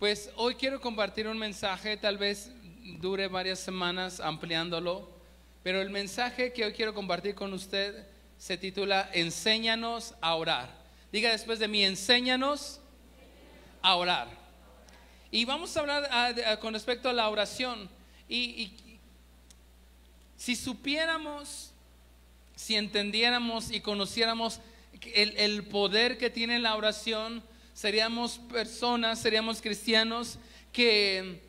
Pues hoy quiero compartir un mensaje, tal vez dure varias semanas ampliándolo, pero el mensaje que hoy quiero compartir con usted se titula Enséñanos a orar. Diga después de mí, enséñanos a orar. Y vamos a hablar con respecto a la oración. Y si supiéramos, si entendiéramos y conociéramos el poder que tiene la oración, seríamos personas, seríamos cristianos que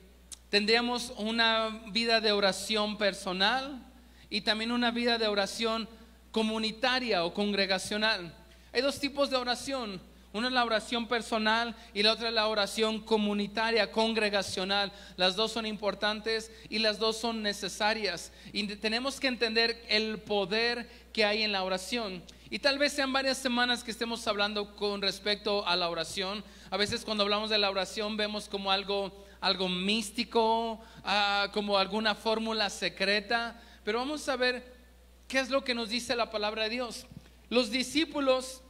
tendríamos una vida de oración personal y también una vida de oración comunitaria o congregacional. Hay dos tipos de oración. Una es la oración personal y la otra es la oración comunitaria, congregacional. Las dos son importantes y las dos son necesarias. Y tenemos que entender el poder que hay en la oración. Y tal vez sean varias semanas que estemos hablando con respecto a la oración. A veces cuando hablamos de la oración vemos como algo místico, como alguna fórmula secreta. Pero vamos a ver qué es lo que nos dice la palabra de Dios. Los discípulos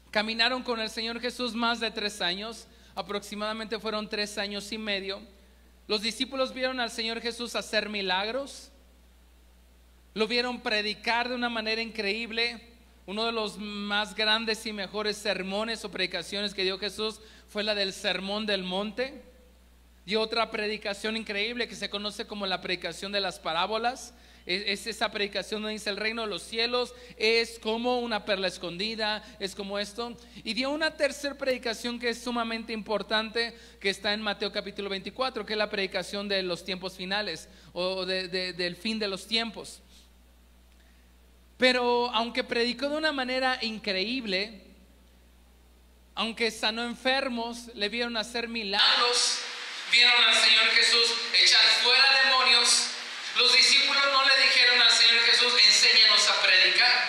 caminaron con el Señor Jesús más de 3 años, aproximadamente fueron 3 años y medio. Los discípulos vieron al Señor Jesús hacer milagros, lo vieron predicar de una manera increíble. Uno de los más grandes y mejores sermones o predicaciones que dio Jesús fue la del Sermón del Monte. Dio otra predicación increíble que se conoce como la predicación de las parábolas. Es esa predicación donde dice el reino de los cielos es como una perla escondida, es como esto. Y dio una tercera predicación que es sumamente importante, que está en Mateo capítulo 24, que es la predicación de los tiempos finales o del fin de los tiempos. Pero aunque predicó de una manera increíble, aunque sanó enfermos, le vieron hacer milagros, vieron al Señor Jesús echar fuera demonios, los discípulos no le dijeron al Señor Jesús, enséñanos a predicar.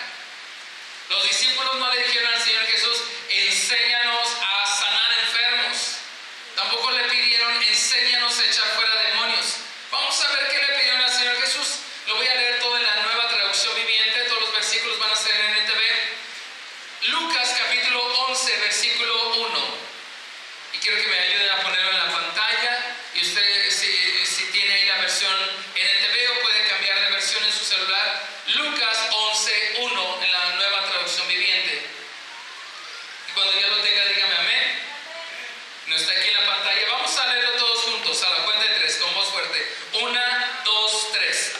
Los discípulos no le dijeron al Señor Jesús, enséñanos a sanar enfermos. Tampoco le pidieron, enséñanos a echar fuera demonios. Vamos a ver qué le pidieron al Señor Jesús. Lo voy a leer todo en la Nueva Traducción Viviente. Todos los versículos van a ser en NTV. Lucas capítulo 11, versículo 1. Y quiero que me ayuden a ponerlo en la pantalla. Y usted, si tiene ahí la versión NTV o puede cambiar de versión en su celular. Lucas 11, 1 en la Nueva Traducción Viviente. Y cuando ya lo tenga, dígame amén. No está aquí en la pantalla. Vamos a leerlo todos juntos a la cuenta de 3 con voz fuerte. 1, 2, 3.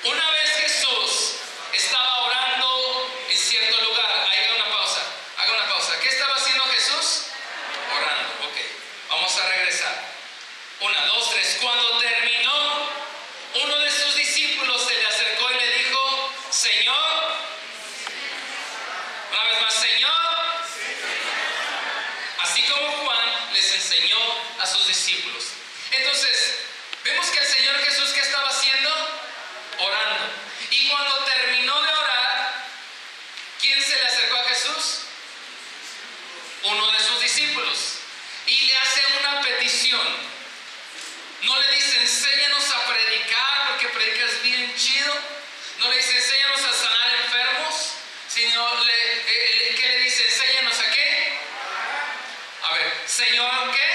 Una vez Jesús estaba orando en cierto lugar. Haga una pausa. Haga una pausa. ¿Qué estaba haciendo Jesús? Orando. Ok. Vamos a regresar. 1, 2, 3. Cuando terminó, uno de sus discípulos se le acercó y le dijo, Señor. Una vez más, Señor. Así como Juan les enseñó a sus discípulos. Entonces, vemos que el Señor Jesús, ¿qué estaba haciendo? Orando. Y cuando terminó de orar, ¿quién se le acercó a Jesús? Uno de sus discípulos. Y le hace una petición. No le dice, enséñanos a predicar, porque predicas bien chido. No le dice, enséñanos a sanar enfermos. Sino, ¿qué le dice? Enséñanos a qué. A ver, Señor, ¿qué?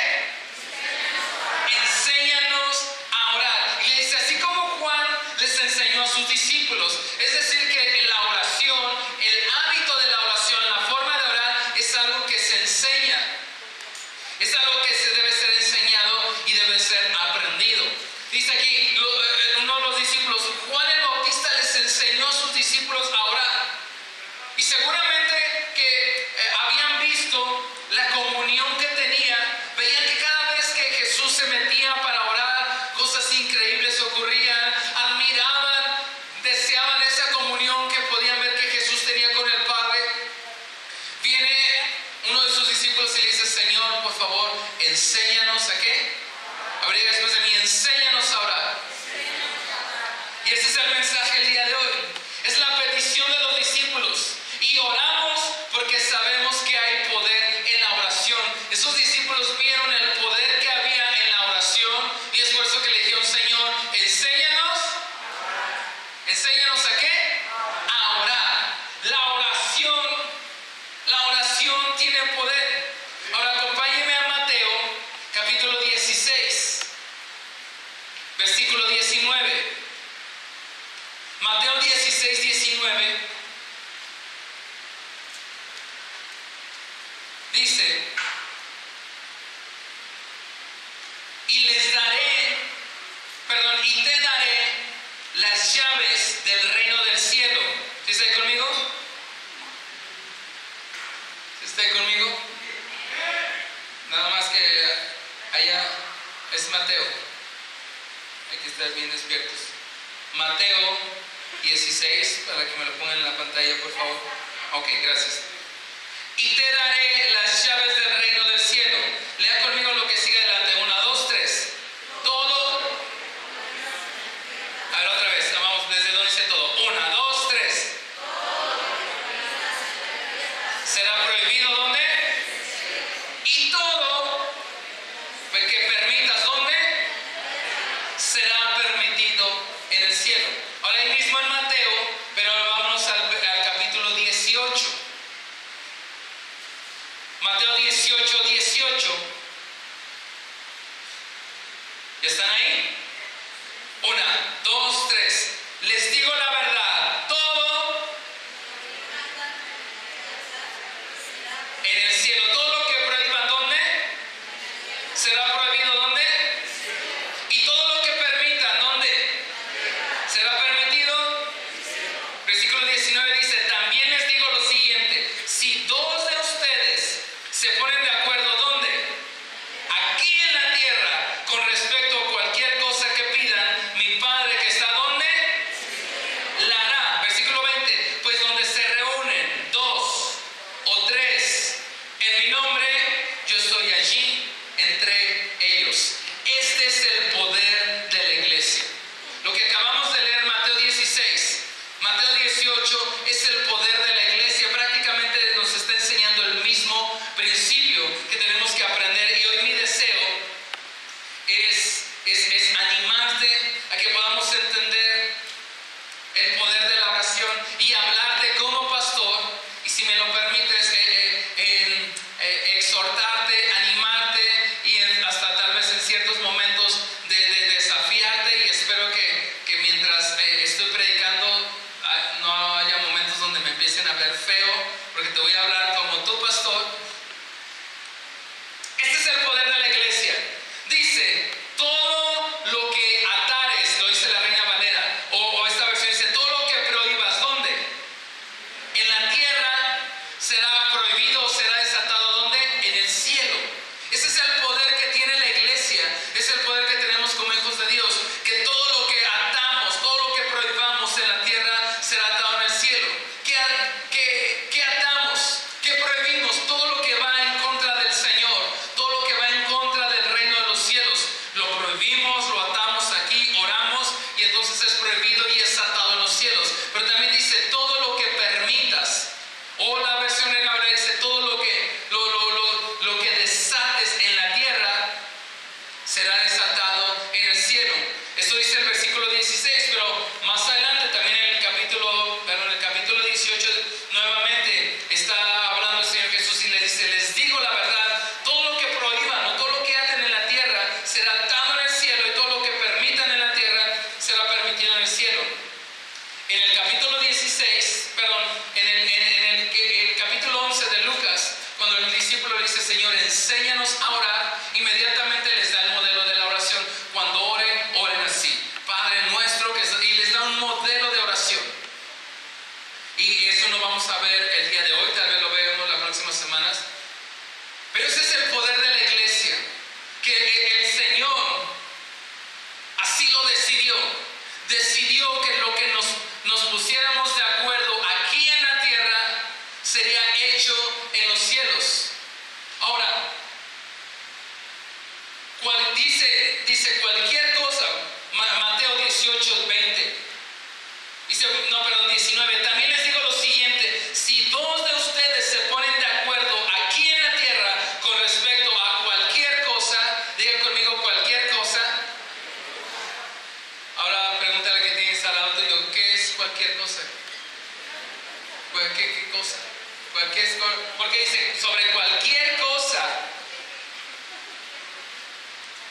Enséñanos a orar. Y le dice, así como Juan les enseñó a sus discípulos. Es decir, que la oración, el hábito de la oración, la forma de orar, es algo que se enseña. Es algo que se debe ser enseñado y debe ser aprendido. Dice aquí, uno de los discípulos, Juan el Bautista les enseñó a sus discípulos a orar. Y seguramente que habían visto la comunión que tenía, veían que cada vez que Jesús se metía para orar, cosas increíbles ocurrían, admiraban, deseaban esa comunión que podían ver que Jesús tenía con el Padre. Viene uno de sus discípulos y le dice, Señor, por favor, enséñanos a qué. Habría después de mí, enséñanos a orar. Y ese es el mensaje el día de hoy. Es la petición de los discípulos. Y oramos porque sabemos que hay poder en la oración. Esos discípulos vieron el poder que había en la oración. 16, versículo 19. Mateo 16, 19 dice: y te daré las llaves del reino del cielo. ¿Sí está ahí conmigo? ¿Sí está ahí conmigo? Nada más que allá es Mateo. Hay que estar bien despiertos. Mateo 16, para que me lo pongan en la pantalla, por favor. Ok, gracias. Y te daré las llaves del reino del cielo. Lea conmigo lo que sigue adelante. 1, 2, 3. Todo. A ver, otra vez. Vamos desde donde dice todo. 1, 2, 3. ¿Será prohibido dónde? Y todo que permitas dónde, será permitido en el cielo. Ahora ahí mismo en Mateo, pero vámonos al capítulo 18. Mateo 18, 18. ¿Ya están ahí? 1, 2, 3. Les digo la verdad, todo en el cielo, todo lo que prohíban, ¿dónde? Será prohibido, ¿dónde? Y todo lo que permitan, ¿dónde? Será permitido. Versículo 19 dice: también les digo lo siguiente: si dos de ustedes se ponen de acuerdo, ¿dónde? Aquí en la tierra, con respecto a cualquier cosa que pidan, mi Padre que está ¿dónde? La hará. Versículo 20: pues donde se reúnen 2 o 3 en mi nombre, yo estoy allí entre ellos. Este es el poder de la iglesia. Lo que acabamos de leer, Mateo 16, Mateo 18, es el poder de la iglesia. Prácticamente nos está enseñando el mismo principio que tenemos que aprender. Y hoy mi deseo es animarte a que podamos entender el poder de la oración y hablarte como pastor, y si me lo permites, exhortarte, animarte y hasta tal vez en ciertos momentos de desafiarte. Y espero que mientras estoy predicando no haya momentos donde me empiecen a ver feo, porque te voy a hablar como tu pastor. Este es el poder de la iglesia. Dice: todo lo que atares, lo dice la Reina Valera, o esta versión dice: todo lo que prohíbas, ¿dónde? En la tierra, será prohibido o será desatado, ¿dónde? En el cielo. Ese es el poder que tiene la iglesia, es el poder que tenemos como hijos de Dios, que todo lo que atamos, todo lo que prohibamos en la tierra, será atado en el cielo. ¿Qué atamos? ¿Qué prohibimos? Todo lo que va en contra del Señor, todo lo que va en contra del reino de los cielos, lo prohibimos, lo atamos aquí, oramos, y entonces es prohibido y es atado en los cielos. Pero también dice: todo lo que permitas, o la versión en habla dice: todo lo que desates en la tierra, será desatado en el cielo. Eso dice el versículo 16, pero más adelante también en el capítulo 18 nuevamente está hablando el Señor Jesús y le dice: les digo la verdad, todo lo que prohíban o todo lo que aten en la tierra será atado en el cielo, y todo lo que permitan en la tierra será permitido en el cielo. En el capítulo 16, perdón, en el capítulo 11 de Lucas, cuando el discípulo le dice: Señor, enséñanos a orar, inmediatamente les da el modelo de la oración. Cuando oren así: Padre nuestro, y les da un modelo de oración. Y eso lo vamos a ver el día de hoy, tal vez lo veamos las próximas semanas. Pero ese es el poder de la iglesia, que el Señor así lo decidió. Decidió que lo que nos pusiéramos de acuerdo aquí en la tierra sería hecho en los cielos. Ahora, dice cualquier cosa. Mateo 18, 20. Dice, 19. También les digo lo siguiente: si dos de ustedes se ponen de acuerdo aquí en la tierra con respecto a cualquier cosa, digan conmigo: cualquier cosa. Ahora pregúntale al que tienes al lado tuyo: ¿qué es cualquier cosa? ¿Qué cosa? Porque dice sobre cualquier cosa.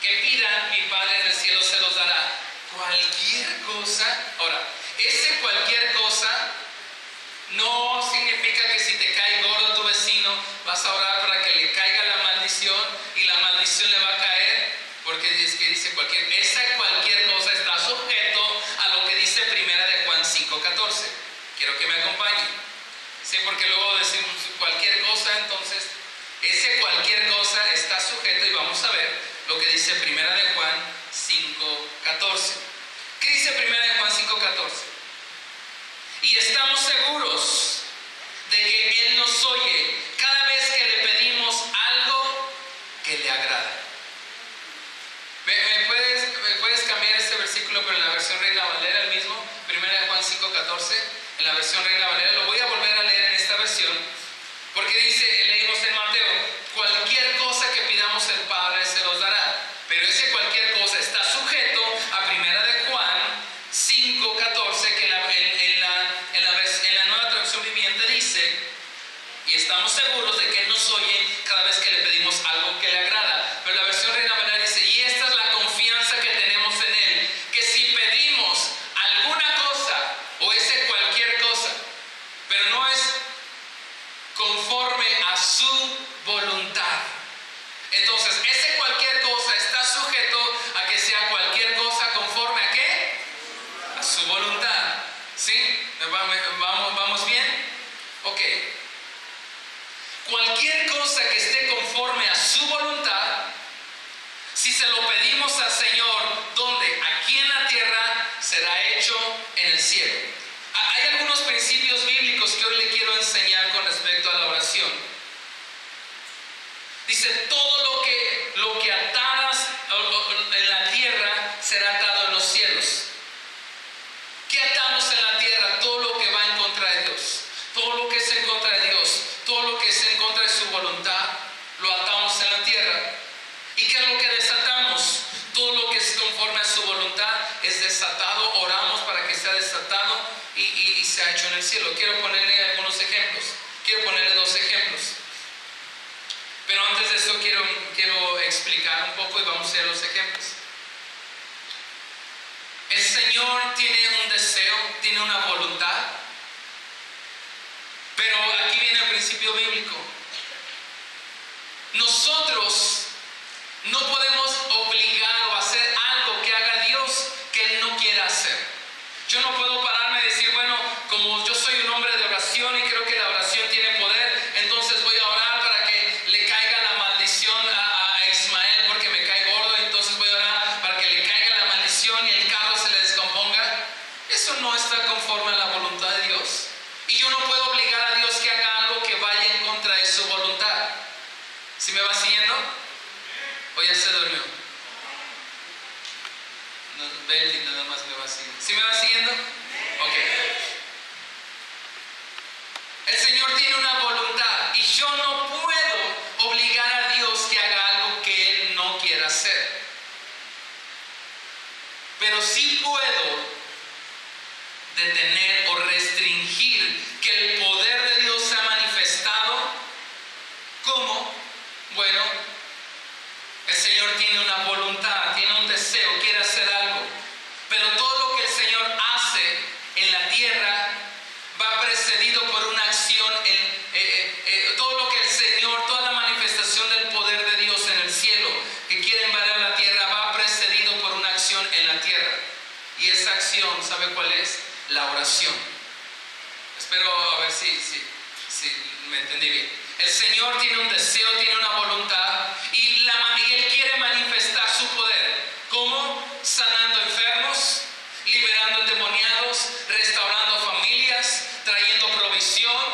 ¿Qué que pidan, mi Padre en el cielo se los dará. Cualquier cosa. Ahora, ese cualquier cosa no significa que si te cae gordo tu vecino vas a orar para que le caiga la maldición y la maldición le va a caer, porque es que dice esa cualquier cosa está sujeto a lo que dice primera de Juan 5:14. Quiero que me acompañen. Sí, porque luego decimos cualquier cosa, entonces ese cualquier cosa está sujeto, y vamos a ver lo que dice primera de Juan 5:14. ¿Qué dice primera de Juan 5:14? Y estamos seguros de que Él nos oye cada vez que le pedimos algo que le agrada. ¿Me puedes cambiar este versículo, pero en la versión Reina Valera el mismo? Primera de Juan 5:14, en la versión Reina Valera. Lo voy a volver a leer en esta versión, porque dice, leímos en Mateo, cualquier cosa que pidamos el Padre se los dará. Pero ese cualquier cosa está sujeto a primera de Juan 5:14, que en la Nueva Traducción Viviente dice, y estamos seguros de que Él nos oye cada vez que le pedimos algo que le agrada. Pero la versión Reina Valera dice, y esta es la confianza que tenemos en Él, que si pedimos alguna cosa, o ese cualquier cosa, pero no es conforme a su voluntad. Entonces, ese cualquier cosa está sujeto a que sea cualquier cosa conforme a ¿qué? A su voluntad. ¿Sí? ¿Vamos bien? Ok. Cualquier cosa que esté conforme a su voluntad, si se lo pedimos al Señor, ¿dónde? Aquí en la tierra, será hecho en el cielo. Hay algunos principios bíblicos que hoy le quiero enseñar con respecto a la oración. Dice, todo lo que atadas en la tierra será atado en los cielos. ¿Qué atamos en la tierra? Todo lo que va en contra de Dios. Todo lo que es en contra de Dios. Todo lo que es en contra de su voluntad, lo atamos en la tierra. ¿Y qué es lo que desatamos? Todo lo que es conforme a su voluntad es desatado. Oramos para que sea desatado y sea hecho en el cielo. Quiero ponerle algunos ejemplos. Quiero ponerle 2 ejemplos. Pero antes de eso quiero explicar un poco y vamos a ver los ejemplos. El Señor tiene un deseo, tiene una voluntad. Pero aquí viene el principio bíblico. Nosotros no podemos obligar o hacer algo que haga Dios que Él no quiera hacer. Yo no puedo pararme y decir, bueno, como yo soy un hombre de oración y creo que la oración tiene poder, entonces voy a orar para que le caiga la maldición a Ismael porque me cae gordo, entonces voy a orar para que le caiga la maldición y el carro se le descomponga. Eso no está conforme a la voluntad de Dios. Y yo no puedo obligar a Dios que haga algo que vaya en contra de su voluntad. ¿Sí me va siguiendo? ¿O ya se durmió? Betty nada más me va siguiendo. ¿Sí me va siguiendo? Ok. El Señor tiene una voluntad y yo no puedo obligar a Dios que haga algo que Él no quiera hacer. Pero sí puedo detener o restringir que el poder de Dios se ha manifestado. ¿Cómo? Bueno, el Señor tiene una voluntad, tiene un deseo, quiere hacer algo, pero todo lo que el Señor hace en la tierra va precedido por una acción. Todo lo que el Señor, toda la manifestación del poder de Dios en el cielo que quiere invadir la tierra va precedido por una acción en la tierra. Y esa acción, ¿sabe cuál es? La oración. Espero a ver si me entendí bien. El Señor tiene un deseo, tiene una voluntad y Él quiere manifestar su poder. ¿Cómo? Sanando enfermos, liberando endemoniados, restaurando familias, trayendo provisión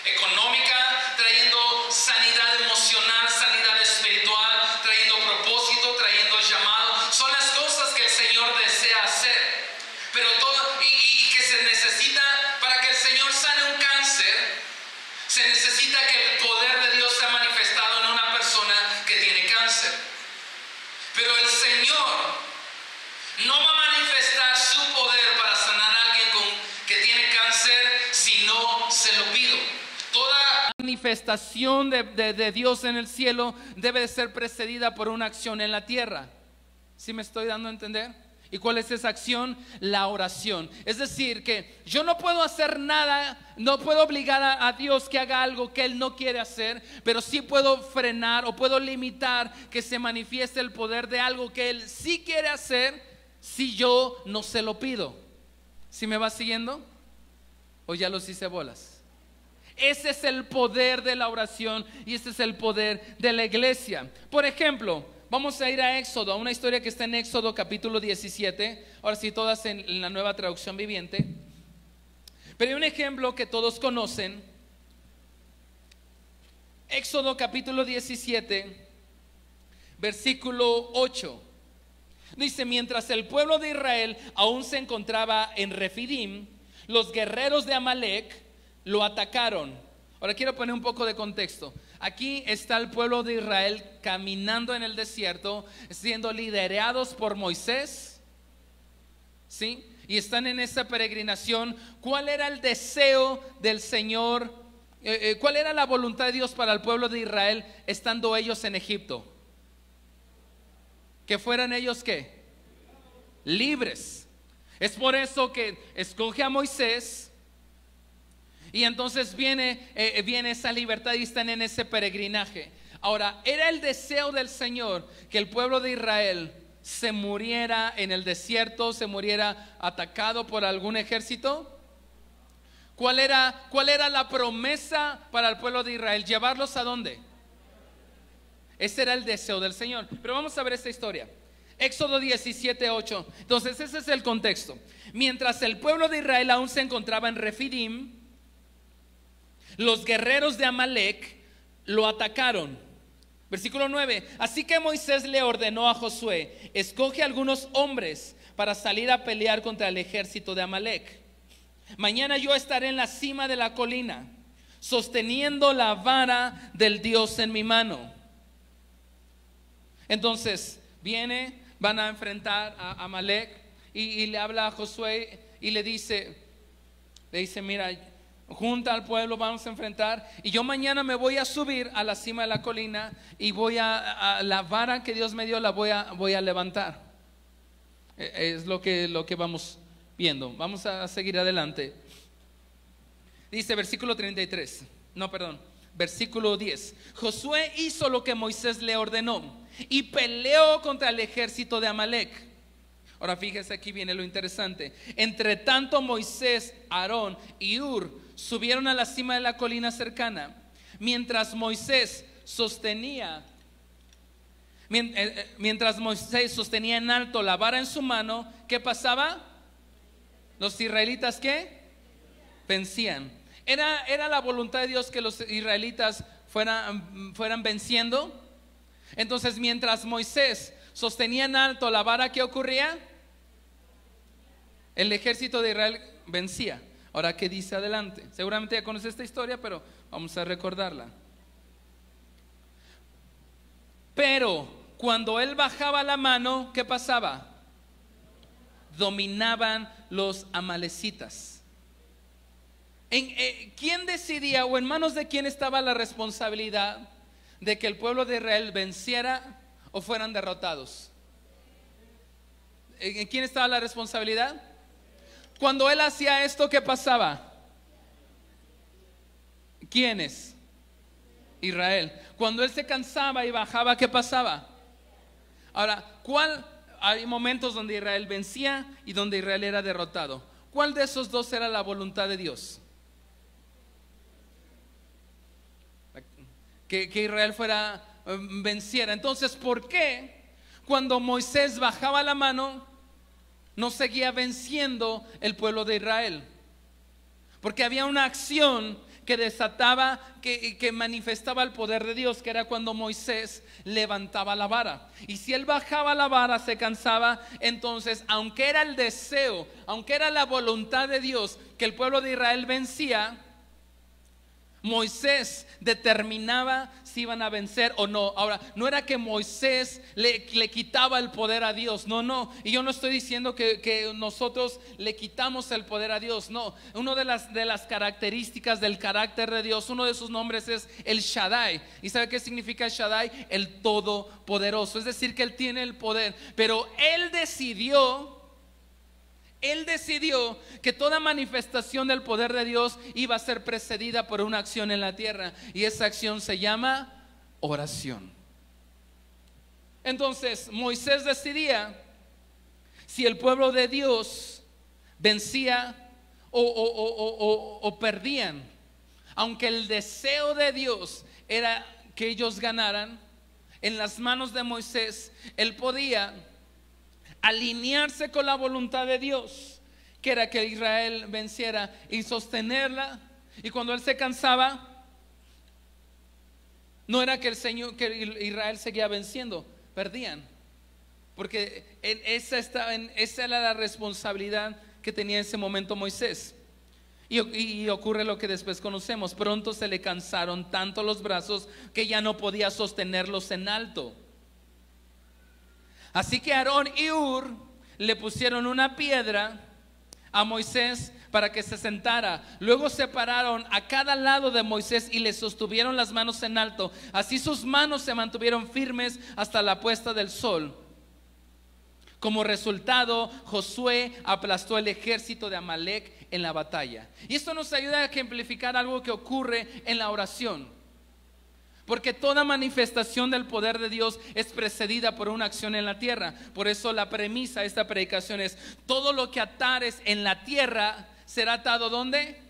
económica, trayendo sanidad emocional, sanidad espiritual, trayendo propósito, trayendo llamado. Son las cosas que el Señor desea hacer. Pero todo, y que se necesita para que el Señor sane un cáncer, se necesita que el poder de Dios sea manifestado en una persona que tiene cáncer. Pero el Señor no va a manifestar su poder para sanar a alguien que tiene cáncer si no se lo pido. Toda manifestación de Dios en el cielo debe de ser precedida por una acción en la tierra. ¿Sí me estoy dando a entender? ¿Y cuál es esa acción? La oración. Es decir, que yo no puedo hacer nada, no puedo obligar a Dios que haga algo que Él no quiere hacer, pero sí puedo frenar o puedo limitar que se manifieste el poder de algo que Él sí quiere hacer si yo no se lo pido. ¿Sí me va siguiendo? ¿O ya los hice bolas? Ese es el poder de la oración y ese es el poder de la iglesia. Por ejemplo, vamos a ir a Éxodo, a una historia que está en Éxodo capítulo 17. Ahora sí, todas en la Nueva Traducción Viviente. Pero hay un ejemplo que todos conocen. Éxodo capítulo 17, versículo 8. Dice: mientras el pueblo de Israel aún se encontraba en Refidim, los guerreros de Amalec lo atacaron. Ahora quiero poner un poco de contexto. Aquí está el pueblo de Israel caminando en el desierto, siendo liderados por Moisés, ¿sí? Y están en esa peregrinación. ¿Cuál era el deseo del Señor? ¿Cuál era la voluntad de Dios para el pueblo de Israel estando ellos en Egipto? Que fueran ellos ¿qué? Libres. Es por eso que escoge a Moisés. Y entonces viene esa libertad y están en ese peregrinaje. Ahora, ¿era el deseo del Señor que el pueblo de Israel se muriera en el desierto, se muriera atacado por algún ejército? ¿Cuál era la promesa para el pueblo de Israel? ¿Llevarlos a dónde? Ese era el deseo del Señor. Pero vamos a ver esta historia. Éxodo 17:8. Entonces ese es el contexto. Mientras el pueblo de Israel aún se encontraba en Refidim, los guerreros de Amalec lo atacaron. Versículo 9. Así que Moisés le ordenó a Josué: escoge algunos hombres para salir a pelear contra el ejército de Amalec. Mañana yo estaré en la cima de la colina, sosteniendo la vara del Dios en mi mano. Entonces van a enfrentar a Amalec y le habla a Josué y le dice: mira, junta al pueblo, vamos a enfrentar, y yo mañana me voy a subir a la cima de la colina y voy a la vara que Dios me dio la voy a levantar. Es lo que vamos viendo. Vamos a seguir adelante. Dice versículo 33. Versículo 10. Josué hizo lo que Moisés le ordenó y peleó contra el ejército de Amalec. Ahora fíjese, aquí viene lo interesante. Entre tanto Moisés, Aarón y Hur subieron a la cima de la colina cercana. Mientras Moisés sostenía en alto la vara en su mano, ¿qué pasaba? Los israelitas ¿qué? Vencían. Era la voluntad de Dios que los israelitas fueran venciendo. Entonces mientras Moisés sostenía en alto la vara, ¿qué ocurría? El ejército de Israel vencía. Ahora, ¿qué dice adelante? Seguramente ya conoce esta historia, pero vamos a recordarla. Pero cuando él bajaba la mano, ¿qué pasaba? Dominaban los amalecitas. ¿Quién decidía o en manos de quién estaba la responsabilidad de que el pueblo de Israel venciera o fueran derrotados? ¿En quién estaba la responsabilidad? Cuando él hacía esto, ¿qué pasaba? ¿Quiénes? Israel. Cuando él se cansaba y bajaba, ¿qué pasaba? Ahora, hay momentos donde Israel vencía y donde Israel era derrotado. ¿Cuál de esos dos era la voluntad de Dios? Que Israel venciera. Entonces, ¿por qué cuando Moisés bajaba la mano no seguía venciendo el pueblo de Israel? Porque había una acción que desataba, que manifestaba el poder de Dios, que era cuando Moisés levantaba la vara. Y si él bajaba la vara, se cansaba. Entonces, aunque era el deseo, aunque era la voluntad de Dios que el pueblo de Israel vencía, Moisés determinaba si iban a vencer o no. Ahora, no era que Moisés le quitaba el poder a Dios. No. Y yo no estoy diciendo que nosotros le quitamos el poder a Dios. No. Una de las características del carácter de Dios, uno de sus nombres es el Shaddai. ¿Y sabe qué significa el Shaddai? El Todopoderoso. Es decir, que Él tiene el poder. Pero Él decidió que toda manifestación del poder de Dios iba a ser precedida por una acción en la tierra, y esa acción se llama oración. Entonces Moisés decidía si el pueblo de Dios vencía o perdían. Aunque el deseo de Dios era que ellos ganaran, en las manos de Moisés él podía alinearse con la voluntad de Dios, que era que Israel venciera, y sostenerla. Y cuando él se cansaba, no era que Israel seguía venciendo, perdían, porque esa era la responsabilidad que tenía en ese momento Moisés. Y ocurre lo que después conocemos: pronto se le cansaron tanto los brazos que ya no podía sostenerlos en alto. Así que Aarón y Hur le pusieron una piedra a Moisés para que se sentara. Luego separaron a cada lado de Moisés y le sostuvieron las manos en alto. Así sus manos se mantuvieron firmes hasta la puesta del sol. Como resultado, Josué aplastó el ejército de Amalek en la batalla. Y esto nos ayuda a ejemplificar algo que ocurre en la oración. Porque toda manifestación del poder de Dios es precedida por una acción en la tierra. Por eso la premisa de esta predicación es: todo lo que atares en la tierra será atado ¿dónde?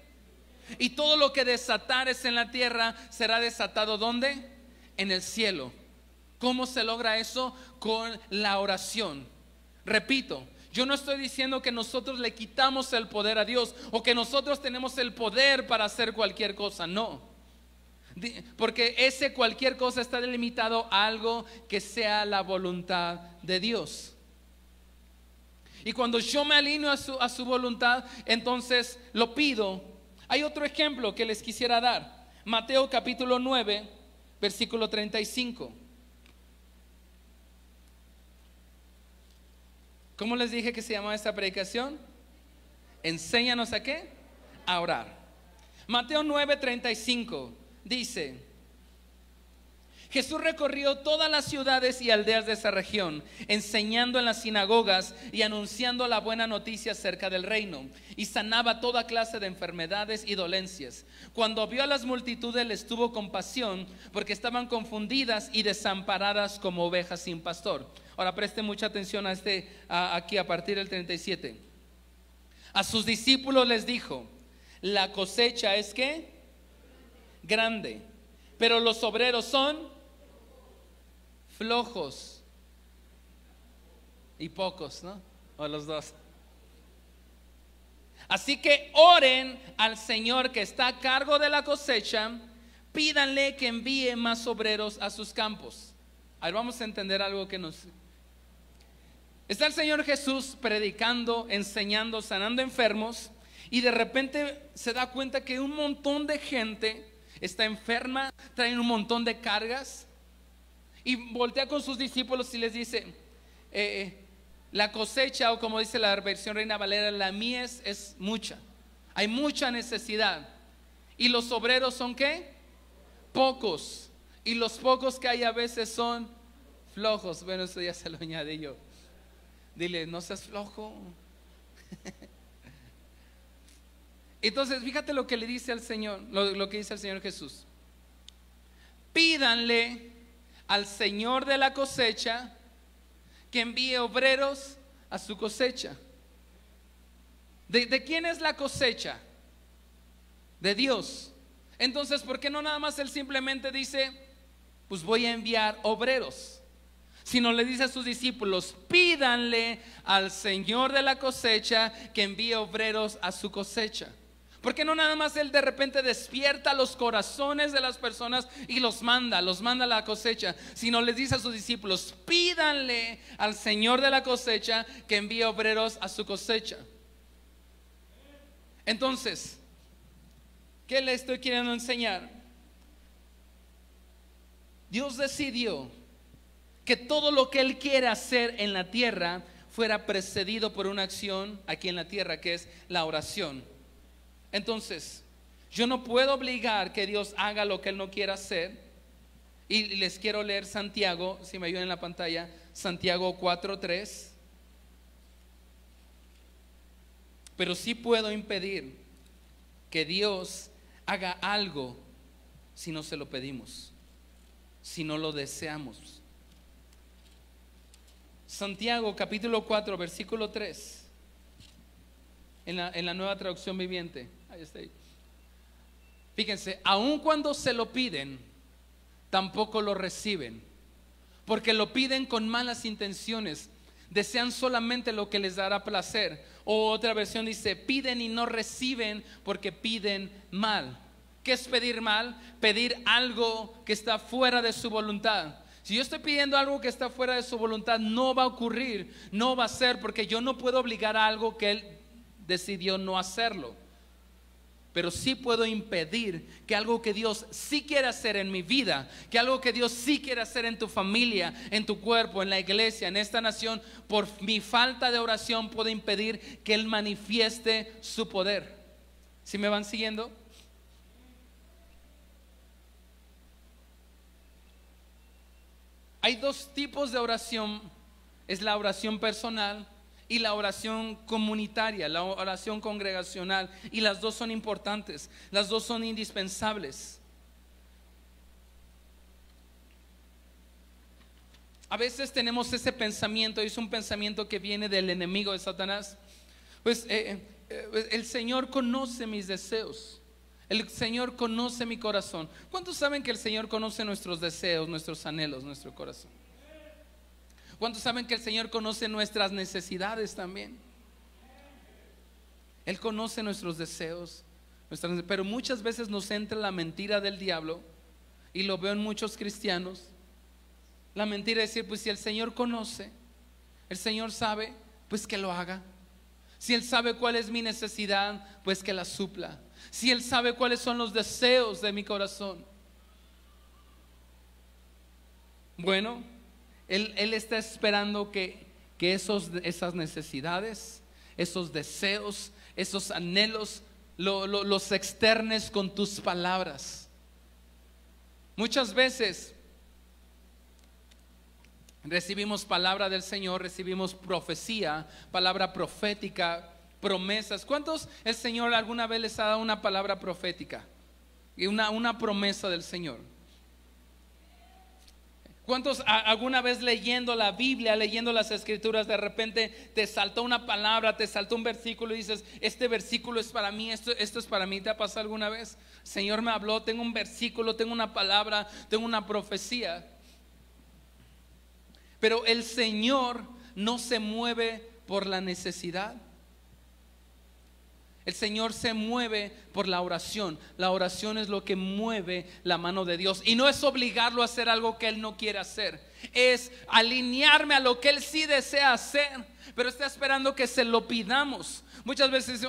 Y todo lo que desatares en la tierra será desatado ¿dónde? En el cielo. ¿Cómo se logra eso? Con la oración. Repito, yo no estoy diciendo que nosotros le quitamos el poder a Dios o que nosotros tenemos el poder para hacer cualquier cosa. No. Porque ese cualquier cosa está delimitado a algo que sea la voluntad de Dios. Y cuando yo me alineo a su voluntad, entonces lo pido. Hay otro ejemplo que les quisiera dar. Mateo capítulo 9, versículo 35. ¿Cómo les dije que se llamaba esta predicación? Enséñanos a ¿qué? A orar. Mateo 9, 35. Dice: Jesús recorrió todas las ciudades y aldeas de esa región, enseñando en las sinagogas y anunciando la buena noticia acerca del reino, y sanaba toda clase de enfermedades y dolencias. Cuando vio a las multitudes, les tuvo compasión, porque estaban confundidas y desamparadas como ovejas sin pastor. Ahora preste mucha atención aquí a partir del 37. A sus discípulos les dijo: la cosecha es ¿qué? Grande, pero los obreros son flojos y pocos, ¿no? O los dos. Así que oren al Señor que está a cargo de la cosecha, pídanle que envíe más obreros a sus campos. Ahora vamos a entender algo que nos... Está el Señor Jesús predicando, enseñando, sanando enfermos, y de repente se da cuenta que un montón de gente está enferma, traen un montón de cargas, y voltea con sus discípulos y les dice: la cosecha, o como dice la versión Reina Valera, la mies es mucha, hay mucha necesidad, y los obreros son ¿qué? Pocos, y los pocos que hay a veces son flojos. Bueno, eso ya se lo añadí yo. Dile: no seas flojo. Entonces fíjate lo que le dice al Señor, lo que dice el Señor Jesús: pídanle al Señor de la cosecha que envíe obreros a su cosecha. ¿De quién es la cosecha? De Dios. Entonces, ¿por qué no nada más Él simplemente dice: pues voy a enviar obreros? Sino le dice a sus discípulos: pídanle al Señor de la cosecha que envíe obreros a su cosecha. ¿Por qué no nada más Él de repente despierta los corazones de las personas y los manda a la cosecha? Sino les dice a sus discípulos: pídanle al Señor de la cosecha que envíe obreros a su cosecha. Entonces, ¿Qué le estoy queriendo enseñar? Dios decidió que todo lo que Él quiere hacer en la tierra fuera precedido por una acción aquí en la tierra, que es la oración. Entonces, yo no puedo obligar que Dios haga lo que Él no quiera hacer. Y les quiero leer Santiago, si me ayudan en la pantalla, Santiago 4:3. Pero sí puedo impedir que Dios haga algo si no se lo pedimos, si no lo deseamos. Santiago capítulo 4 versículo 3, en la Nueva Traducción Viviente. Ahí está. Fíjense, aun cuando se lo piden, tampoco lo reciben, porque lo piden con malas intenciones, desean solamente lo que les dará placer. O otra versión dice, piden y no reciben porque piden mal. ¿Qué es pedir mal? Pedir algo que está fuera de su voluntad. Si yo estoy pidiendo algo que está fuera de su voluntad, no va a ocurrir, no va a ser, porque yo no puedo obligar a algo que Él decidió no hacerlo. Pero sí puedo impedir que algo que Dios sí quiere hacer en mi vida, que algo que Dios sí quiere hacer en tu familia, en tu cuerpo, en la iglesia, en esta nación, por mi falta de oración puedo impedir que Él manifieste su poder. ¿Sí me van siguiendo? Hay dos tipos de oración. Es la oración personal y la oración comunitaria, la oración congregacional. Y las dos son importantes, las dos son indispensables. A veces tenemos ese pensamiento, y es un pensamiento que viene del enemigo de Satanás. Pues el Señor conoce mis deseos, el Señor conoce mi corazón. ¿Cuántos saben que el Señor conoce nuestros deseos, nuestros anhelos, nuestro corazón? ¿Cuántos saben que el Señor conoce nuestras necesidades también? Él conoce nuestros deseos, pero muchas veces nos entra la mentira del diablo, y lo veo en muchos cristianos. La mentira es decir, pues si el Señor conoce, el Señor sabe, pues que lo haga. Si Él sabe cuál es mi necesidad, pues que la supla. Si Él sabe cuáles son los deseos de mi corazón. Bueno, Él está esperando que esas necesidades, esos deseos, esos anhelos, los externes con tus palabras. Muchas veces recibimos palabra del Señor, recibimos profecía, palabra profética, promesas. ¿Cuántos el Señor alguna vez les ha dado una palabra profética y una promesa del Señor? ¿Cuántos alguna vez leyendo la Biblia, leyendo las Escrituras, de repente te saltó una palabra, te saltó un versículo y dices, este versículo es para mí, esto es para mí? ¿Te ha pasado alguna vez? Señor me habló, tengo un versículo, tengo una palabra, tengo una profecía. Pero el Señor no se mueve por la necesidad. El Señor se mueve por la oración. La oración es lo que mueve la mano de Dios. Y no es obligarlo a hacer algo que Él no quiere hacer. Es alinearme a lo que Él sí desea hacer, pero está esperando que se lo pidamos. Muchas veces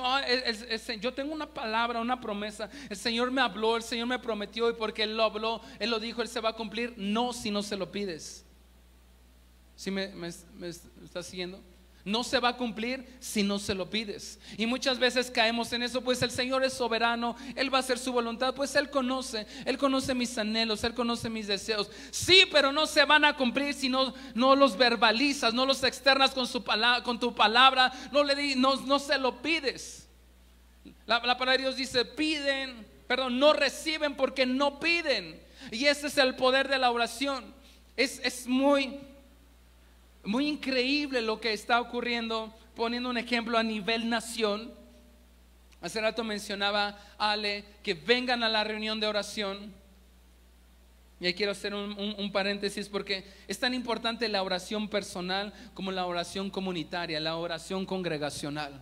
yo tengo una palabra, una promesa. El Señor me habló, el Señor me prometió, y porque Él lo habló, Él lo dijo, Él se va a cumplir. No, si no se lo pides. ¿Sí me estás siguiendo? No se va a cumplir si no se lo pides. Y muchas veces caemos en eso. Pues el Señor es soberano, Él va a hacer su voluntad. Pues Él conoce mis anhelos, Él conoce mis deseos. Sí, pero no se van a cumplir si no los verbalizas, no los externas con tu palabra. No se lo pides. La palabra de Dios dice, no reciben porque no piden. Y ese es el poder de la oración. Es muy increíble lo que está ocurriendo. Poniendo un ejemplo a nivel nación, hace rato mencionaba Ale que vengan a la reunión de oración. Y ahí quiero hacer un paréntesis, porque es tan importante la oración personal como la oración comunitaria, la oración congregacional.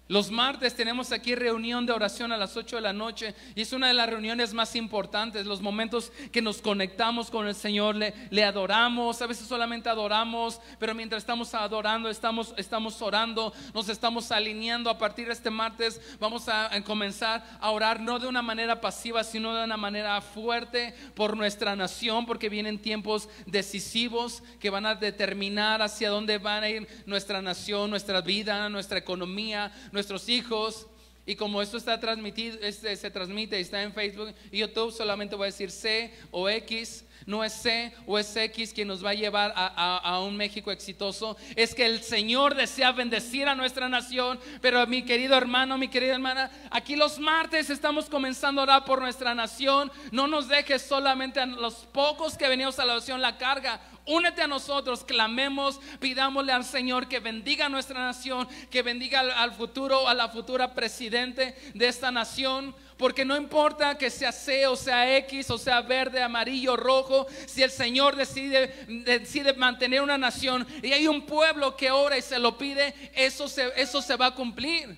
Los martes tenemos aquí reunión de oración a las 8 de la noche y es una de las reuniones más importantes, los momentos que nos conectamos con el Señor, le adoramos, a veces solamente adoramos, pero mientras estamos adorando, estamos orando, nos estamos alineando. A partir de este martes vamos a comenzar a orar no de una manera pasiva, sino de una manera fuerte por nuestra nación, porque vienen tiempos decisivos que van a determinar hacia dónde van a ir nuestra nación, nuestra vida, nuestra economía, nuestros hijos. Y como esto está transmitido, se transmite y está en Facebook y YouTube, solamente voy a decir C o X. No es C o es X quien nos va a llevar a un México exitoso. Es que el Señor desea bendecir a nuestra nación. Pero mi querido hermano, mi querida hermana, aquí los martes estamos comenzando a orar por nuestra nación. No nos dejes solamente a los pocos que venimos a la oración la carga. Únete a nosotros, clamemos, pidámosle al Señor que bendiga a nuestra nación, que bendiga al futuro, a la futura presidente de esta nación. Porque no importa que sea C o sea X o sea verde, amarillo, rojo, si el Señor decide mantener una nación y hay un pueblo que ora y se lo pide, eso se va a cumplir.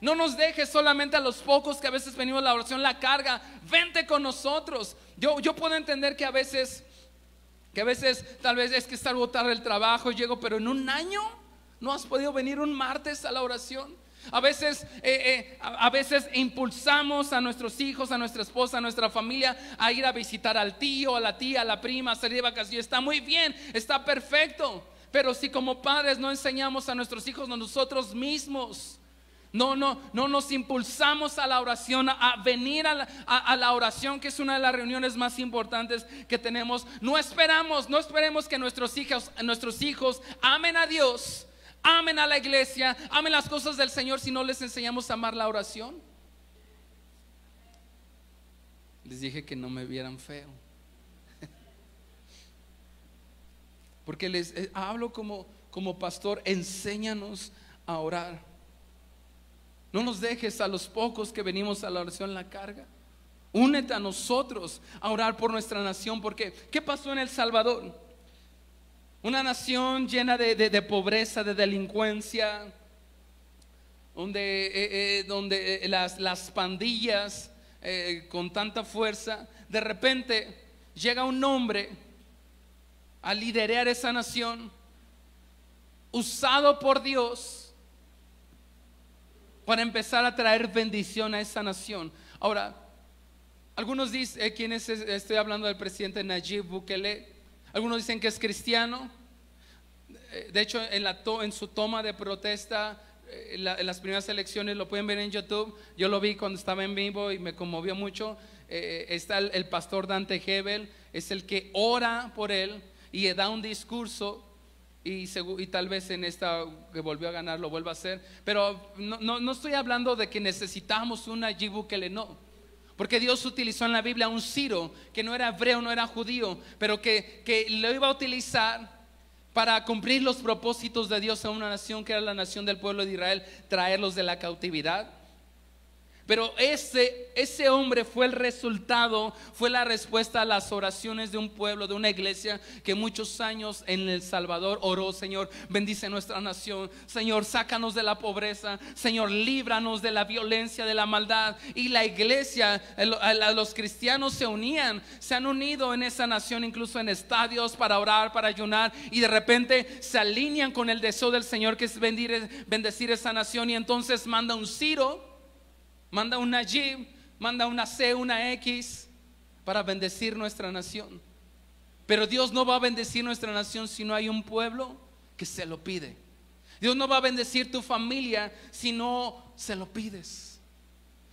No nos dejes solamente a los pocos que a veces venimos a la oración la carga. Vente con nosotros. Yo puedo entender que a veces tal vez es que salgo tarde del trabajo, llego, pero en un año no has podido venir un martes a la oración. A veces impulsamos a nuestros hijos, a nuestra esposa, a nuestra familia a ir a visitar al tío, a la tía, a la prima, a salir de vacaciones. Está muy bien, está perfecto. Pero si como padres no enseñamos a nuestros hijos, nosotros mismos no nos impulsamos a la oración, a venir a la oración, que es una de las reuniones más importantes que tenemos. No esperemos que nuestros hijos amen a Dios, amen a la iglesia, amen las cosas del Señor, si no les enseñamos a amar la oración. Les dije que no me vieran feo, porque les hablo como pastor. Enséñanos a orar. No nos dejes a los pocos que venimos a la oración la carga. Únete a nosotros a orar por nuestra nación. Porque ¿qué pasó en El Salvador? Una nación llena de pobreza, de delincuencia, donde las pandillas con tanta fuerza. De repente llega un hombre a liderar esa nación, usado por Dios para empezar a traer bendición a esa nación. Ahora, algunos dicen, estoy hablando del presidente Nayib Bukele, algunos dicen que es cristiano. De hecho, en su toma de protesta, en las primeras elecciones, lo pueden ver en YouTube. Yo lo vi cuando estaba en vivo y me conmovió mucho. Está el pastor Dante Gebel, es el que ora por él y da un discurso. Y tal vez en esta que volvió a ganar lo vuelva a hacer. Pero no estoy hablando de que necesitamos una Nayib Bukele, no. Porque Dios utilizó en la Biblia a un Ciro que no era hebreo, no era judío, pero que lo iba a utilizar para cumplir los propósitos de Dios a una nación que era la nación del pueblo de Israel, traerlos de la cautividad. Pero ese hombre fue el resultado, fue la respuesta a las oraciones de un pueblo, de una iglesia que muchos años en El Salvador oró: Señor, bendice nuestra nación, Señor, sácanos de la pobreza, Señor, líbranos de la violencia, de la maldad. Y la iglesia, los cristianos se han unido en esa nación, incluso en estadios, para orar, para ayunar. Y de repente se alinean con el deseo del Señor, que es bendecir esa nación. Y entonces manda un Ciro, manda un Nayib, manda una C, una X para bendecir nuestra nación. Pero Dios no va a bendecir nuestra nación si no hay un pueblo que se lo pide. Dios no va a bendecir tu familia si no se lo pides.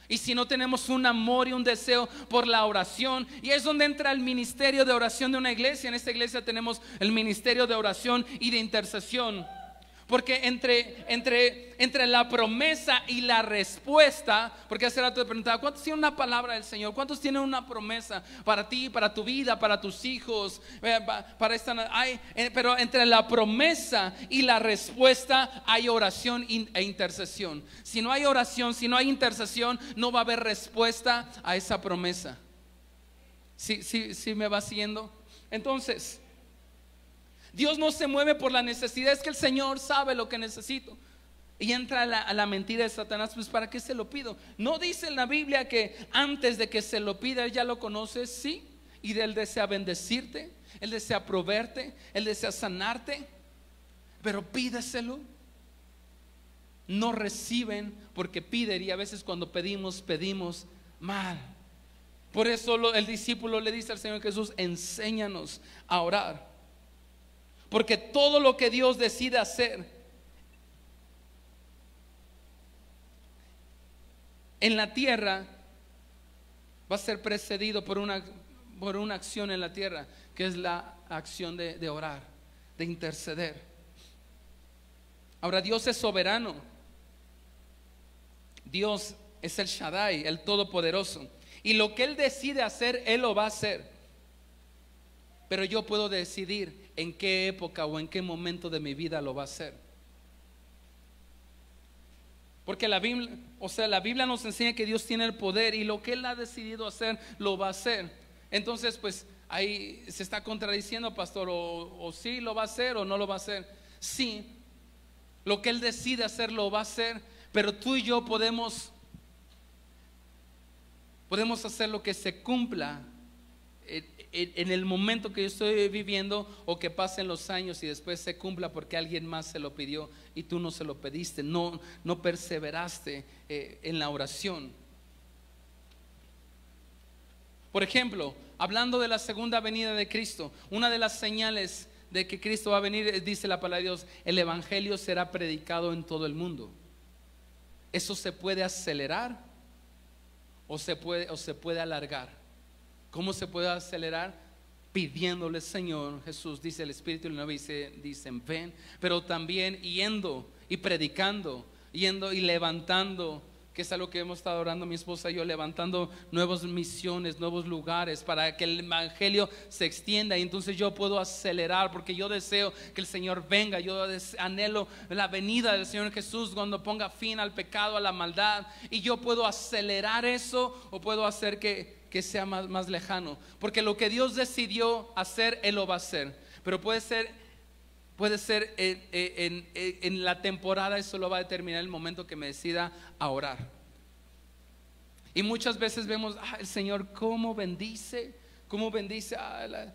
Y si no tenemos un amor y un deseo por la oración. Y es donde entra el ministerio de oración de una iglesia. En esta iglesia tenemos el ministerio de oración y de intercesión. Porque entre la promesa y la respuesta, porque hace rato te preguntaba, ¿cuántos tienen una palabra del Señor? ¿Cuántos tienen una promesa para ti, para tu vida, para tus hijos? Pero entre la promesa y la respuesta hay oración e intercesión. Si no hay oración, si no hay intercesión, no va a haber respuesta a esa promesa. ¿Sí me va siguiendo? Entonces, Dios no se mueve por la necesidad. Es que el Señor sabe lo que necesito. Y entra la mentira de Satanás, pues ¿para qué se lo pido? ¿No dice en la Biblia que antes de que se lo pida él ya lo conoce? Sí. Y él desea bendecirte, él desea proveerte, él desea sanarte. Pero pídeselo. No reciben porque piden, y a veces cuando pedimos mal. Por eso el discípulo le dice al Señor Jesús: enséñanos a orar. Porque todo lo que Dios decide hacer en la tierra va a ser precedido por una acción en la tierra, que es la acción de orar, de interceder. Ahora, Dios es soberano. Dios es el Shaddai, el Todopoderoso, y lo que Él decide hacer, Él lo va a hacer. Pero yo puedo decidir en qué época o en qué momento de mi vida lo va a hacer. Porque la Biblia nos enseña que Dios tiene el poder, y lo que Él ha decidido hacer, lo va a hacer. Entonces, pues ahí se está contradiciendo, pastor, o sí lo va a hacer o no lo va a hacer. Sí, lo que Él decide hacer lo va a hacer, pero tú y yo podemos hacer lo que se cumpla en el momento que yo estoy viviendo, o que pasen los años y después se cumpla porque alguien más se lo pidió y tú no se lo pediste, no perseveraste en la oración. Por ejemplo, hablando de la segunda venida de Cristo, una de las señales de que Cristo va a venir, dice la palabra de Dios: el evangelio será predicado en todo el mundo. Eso se puede acelerar o se puede alargar. ¿Cómo se puede acelerar? Pidiéndole: Señor Jesús, dice el Espíritu y la novia dicen ven, pero también yendo y predicando, yendo y levantando, que es algo que hemos estado orando mi esposa y yo, levantando nuevas misiones, nuevos lugares para que el evangelio se extienda. Y entonces yo puedo acelerar, porque yo deseo que el Señor venga. Yo anhelo la venida del Señor Jesús cuando ponga fin al pecado, a la maldad. Y yo puedo acelerar eso, o puedo hacer que sea más lejano, porque lo que Dios decidió hacer, Él lo va a hacer. Pero puede ser en la temporada, eso lo va a determinar el momento que me decida a orar. Y muchas veces vemos el Señor cómo bendice a la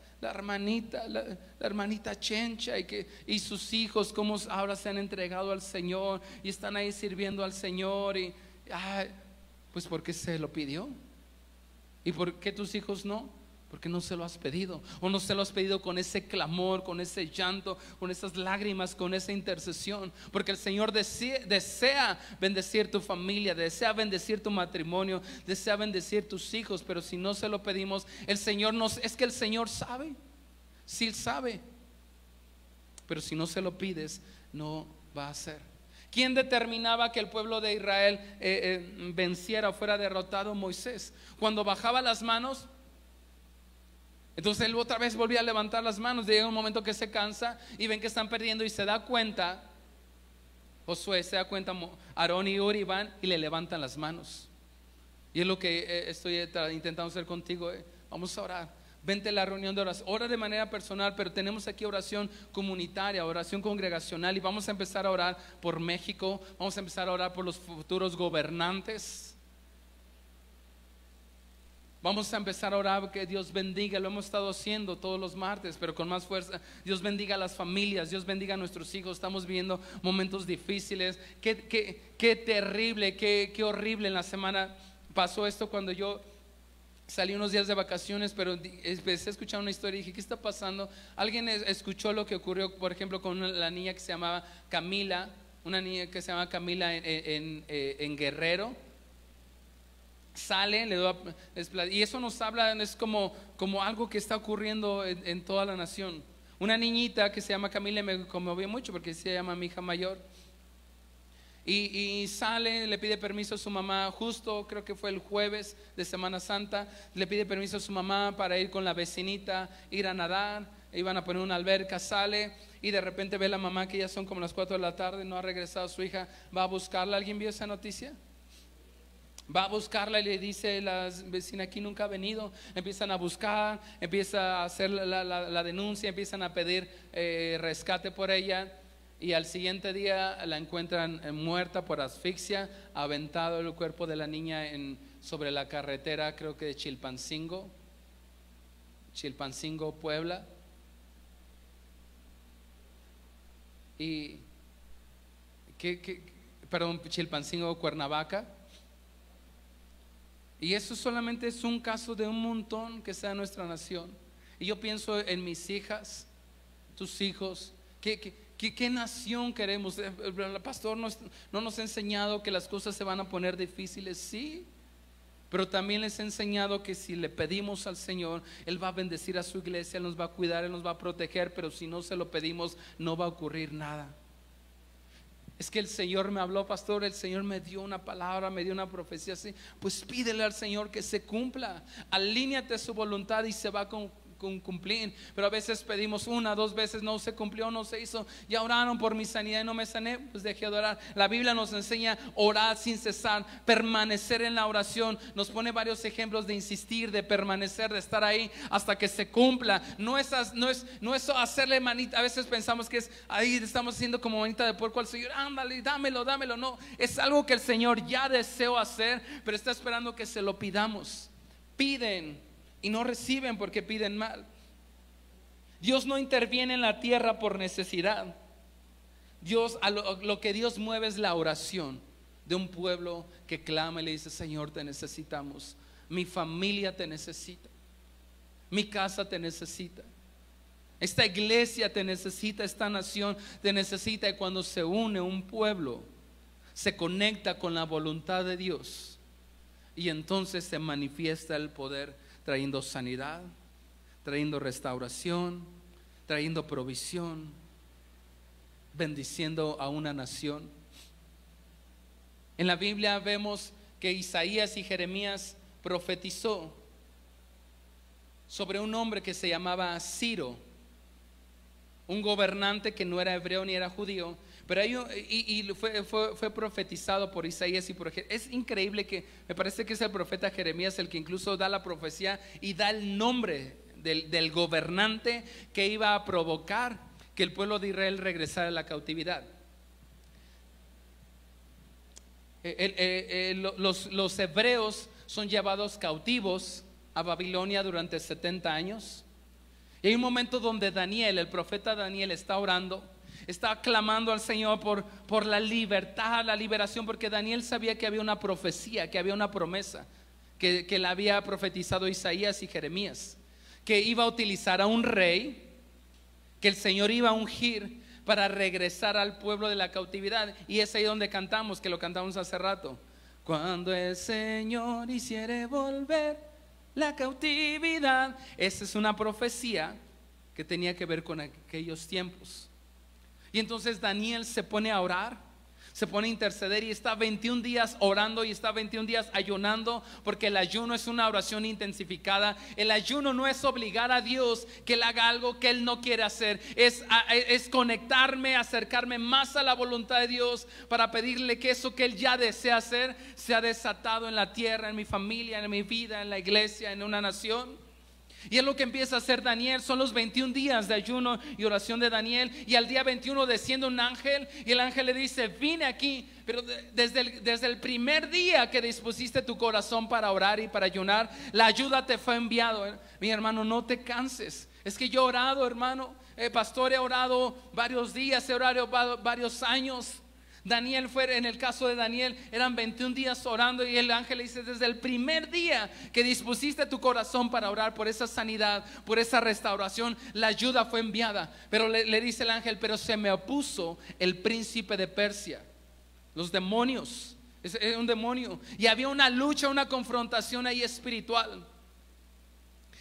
hermanita Chencha, y sus hijos cómo ahora se han entregado al Señor y están ahí sirviendo al Señor. Y pues porque se lo pidió. ¿Y por qué tus hijos no? Porque no se lo has pedido, o no se lo has pedido con ese clamor, con ese llanto, con esas lágrimas, con esa intercesión. Porque el Señor desea bendecir tu familia, desea bendecir tu matrimonio, desea bendecir tus hijos. Pero si no se lo pedimos, el Señor es que el Señor sabe, sí Él sabe, pero si no se lo pides, no va a hacer. ¿Quién determinaba que el pueblo de Israel venciera o fuera derrotado? Moisés. Cuando bajaba las manos, entonces él otra vez volvía a levantar las manos. Llega un momento que se cansa y ven que están perdiendo, y se da cuenta, Josué se da cuenta, Aarón y Hur van y le levantan las manos. Y es lo que estoy intentando hacer contigo. Vamos a orar. Vente a la reunión de oración, ora de manera personal, pero tenemos aquí oración comunitaria, oración congregacional, y vamos a empezar a orar por México. Vamos a empezar a orar por los futuros gobernantes. Vamos a empezar a orar que Dios bendiga. Lo hemos estado haciendo todos los martes, pero con más fuerza. Dios bendiga a las familias, Dios bendiga a nuestros hijos. Estamos viviendo momentos difíciles. Qué terrible, qué horrible. En la semana pasó esto cuando yo salí unos días de vacaciones, pero empecé a escuchar una historia y dije: ¿qué está pasando? Alguien escuchó lo que ocurrió, por ejemplo, con la niña que se llamaba Camila, una niña que se llama Camila en Guerrero. Sale, y eso nos habla, es como algo que está ocurriendo en toda la nación. Una niñita que se llama Camila, me conmovió mucho porque se llama mi hija mayor. Y sale, le pide permiso a su mamá, justo creo que fue el jueves de Semana Santa. Le pide permiso a su mamá para ir con la vecinita, ir a nadar. Iban a poner una alberca. Sale y de repente ve la mamá que ya son como las 4 de la tarde, no ha regresado su hija. Va a buscarla. ¿Alguien vio esa noticia? Va a buscarla y le dice: la vecina aquí nunca ha venido. Empiezan a buscar, empieza a hacer la denuncia, empiezan a pedir rescate por ella. y al siguiente día la encuentran muerta por asfixia, aventado el cuerpo de la niña sobre la carretera, creo que de Chilpancingo, Puebla. Y Chilpancingo, Cuernavaca. Y eso solamente es un caso de un montón que sea nuestra nación. Y yo pienso en mis hijas, tus hijos. ¿Qué nación queremos? El pastor no nos ha enseñado que las cosas se van a poner difíciles, sí, pero también les ha enseñado que si le pedimos al Señor, Él va a bendecir a su iglesia, Él nos va a cuidar, Él nos va a proteger, pero si no se lo pedimos, no va a ocurrir nada. Es que el Señor me habló, pastor, el Señor me dio una palabra, me dio una profecía así. Pues pídele al Señor que se cumpla, alíñate a su voluntad y se va a cumplir. Pero a veces pedimos una, dos veces, no se cumplió, no se hizo. Ya oraron por mi sanidad y no me sané, pues dejé de orar. La Biblia nos enseña orar sin cesar, permanecer en la oración. Nos pone varios ejemplos de insistir, de permanecer, de estar ahí hasta que se cumpla. No es hacerle manita. A veces pensamos que es ahí, estamos haciendo como manita de puerco al Señor, ándale, dámelo. No, es algo que el Señor ya deseó hacer, pero está esperando que se lo pidamos. Piden y no reciben porque piden mal. Dios no interviene en la tierra por necesidad. Lo que Dios mueve es la oración de un pueblo que clama y le dice: Señor, te necesitamos. Mi familia te necesita. Mi casa te necesita. Esta iglesia te necesita. Esta nación te necesita. Y cuando se une un pueblo, se conecta con la voluntad de Dios, y entonces se manifiesta el poder, trayendo sanidad, trayendo restauración, trayendo provisión, bendiciendo a una nación. En la Biblia vemos que Isaías y Jeremías profetizó sobre un hombre que se llamaba Ciro, un gobernante que no era hebreo ni era judío, pero fue profetizado por Isaías y por Jeremías. Es increíble que me parece que es el profeta Jeremías el que incluso da la profecía y da el nombre del gobernante que iba a provocar que el pueblo de Israel regresara a la cautividad. Los hebreos son llevados cautivos a Babilonia durante 70 años. Y hay un momento donde Daniel, el profeta Daniel, está orando, está clamando al Señor por la libertad, la liberación, porque Daniel sabía que había una profecía, que había una promesa que la había profetizado Isaías y Jeremías, que iba a utilizar a un rey, que el Señor iba a ungir para regresar al pueblo de la cautividad. Y es ahí donde cantamos, que lo cantamos hace rato: cuando el Señor hiciere volver la cautividad. Esa es una profecía que tenía que ver con aquellos tiempos. Y entonces Daniel se pone a orar, se pone a interceder, y está 21 días orando y está 21 días ayunando, porque el ayuno es una oración intensificada. El ayuno no es obligar a Dios que Él haga algo que Él no quiere hacer, es conectarme, acercarme más a la voluntad de Dios para pedirle que eso que Él ya desea hacer sea desatado en la tierra, en mi familia, en mi vida, en la iglesia, en una nación. Y es lo que empieza a hacer Daniel. Son los 21 días de ayuno y oración de Daniel. Y al día 21 desciende un ángel, y el ángel le dice: vine aquí, pero desde el primer día que dispusiste tu corazón para orar y para ayunar, la ayuda te fue enviado. Mi hermano, no te canses. Es que yo he orado, hermano, pastor, he orado varios días, he orado varios años. Daniel en el caso de Daniel, eran 21 días orando, y el ángel le dice: desde el primer día que dispusiste tu corazón para orar por esa sanidad, por esa restauración, la ayuda fue enviada. Pero le dice el ángel: pero se me opuso el príncipe de Persia, los demonios. Es un demonio, y había una lucha, una confrontación ahí espiritual.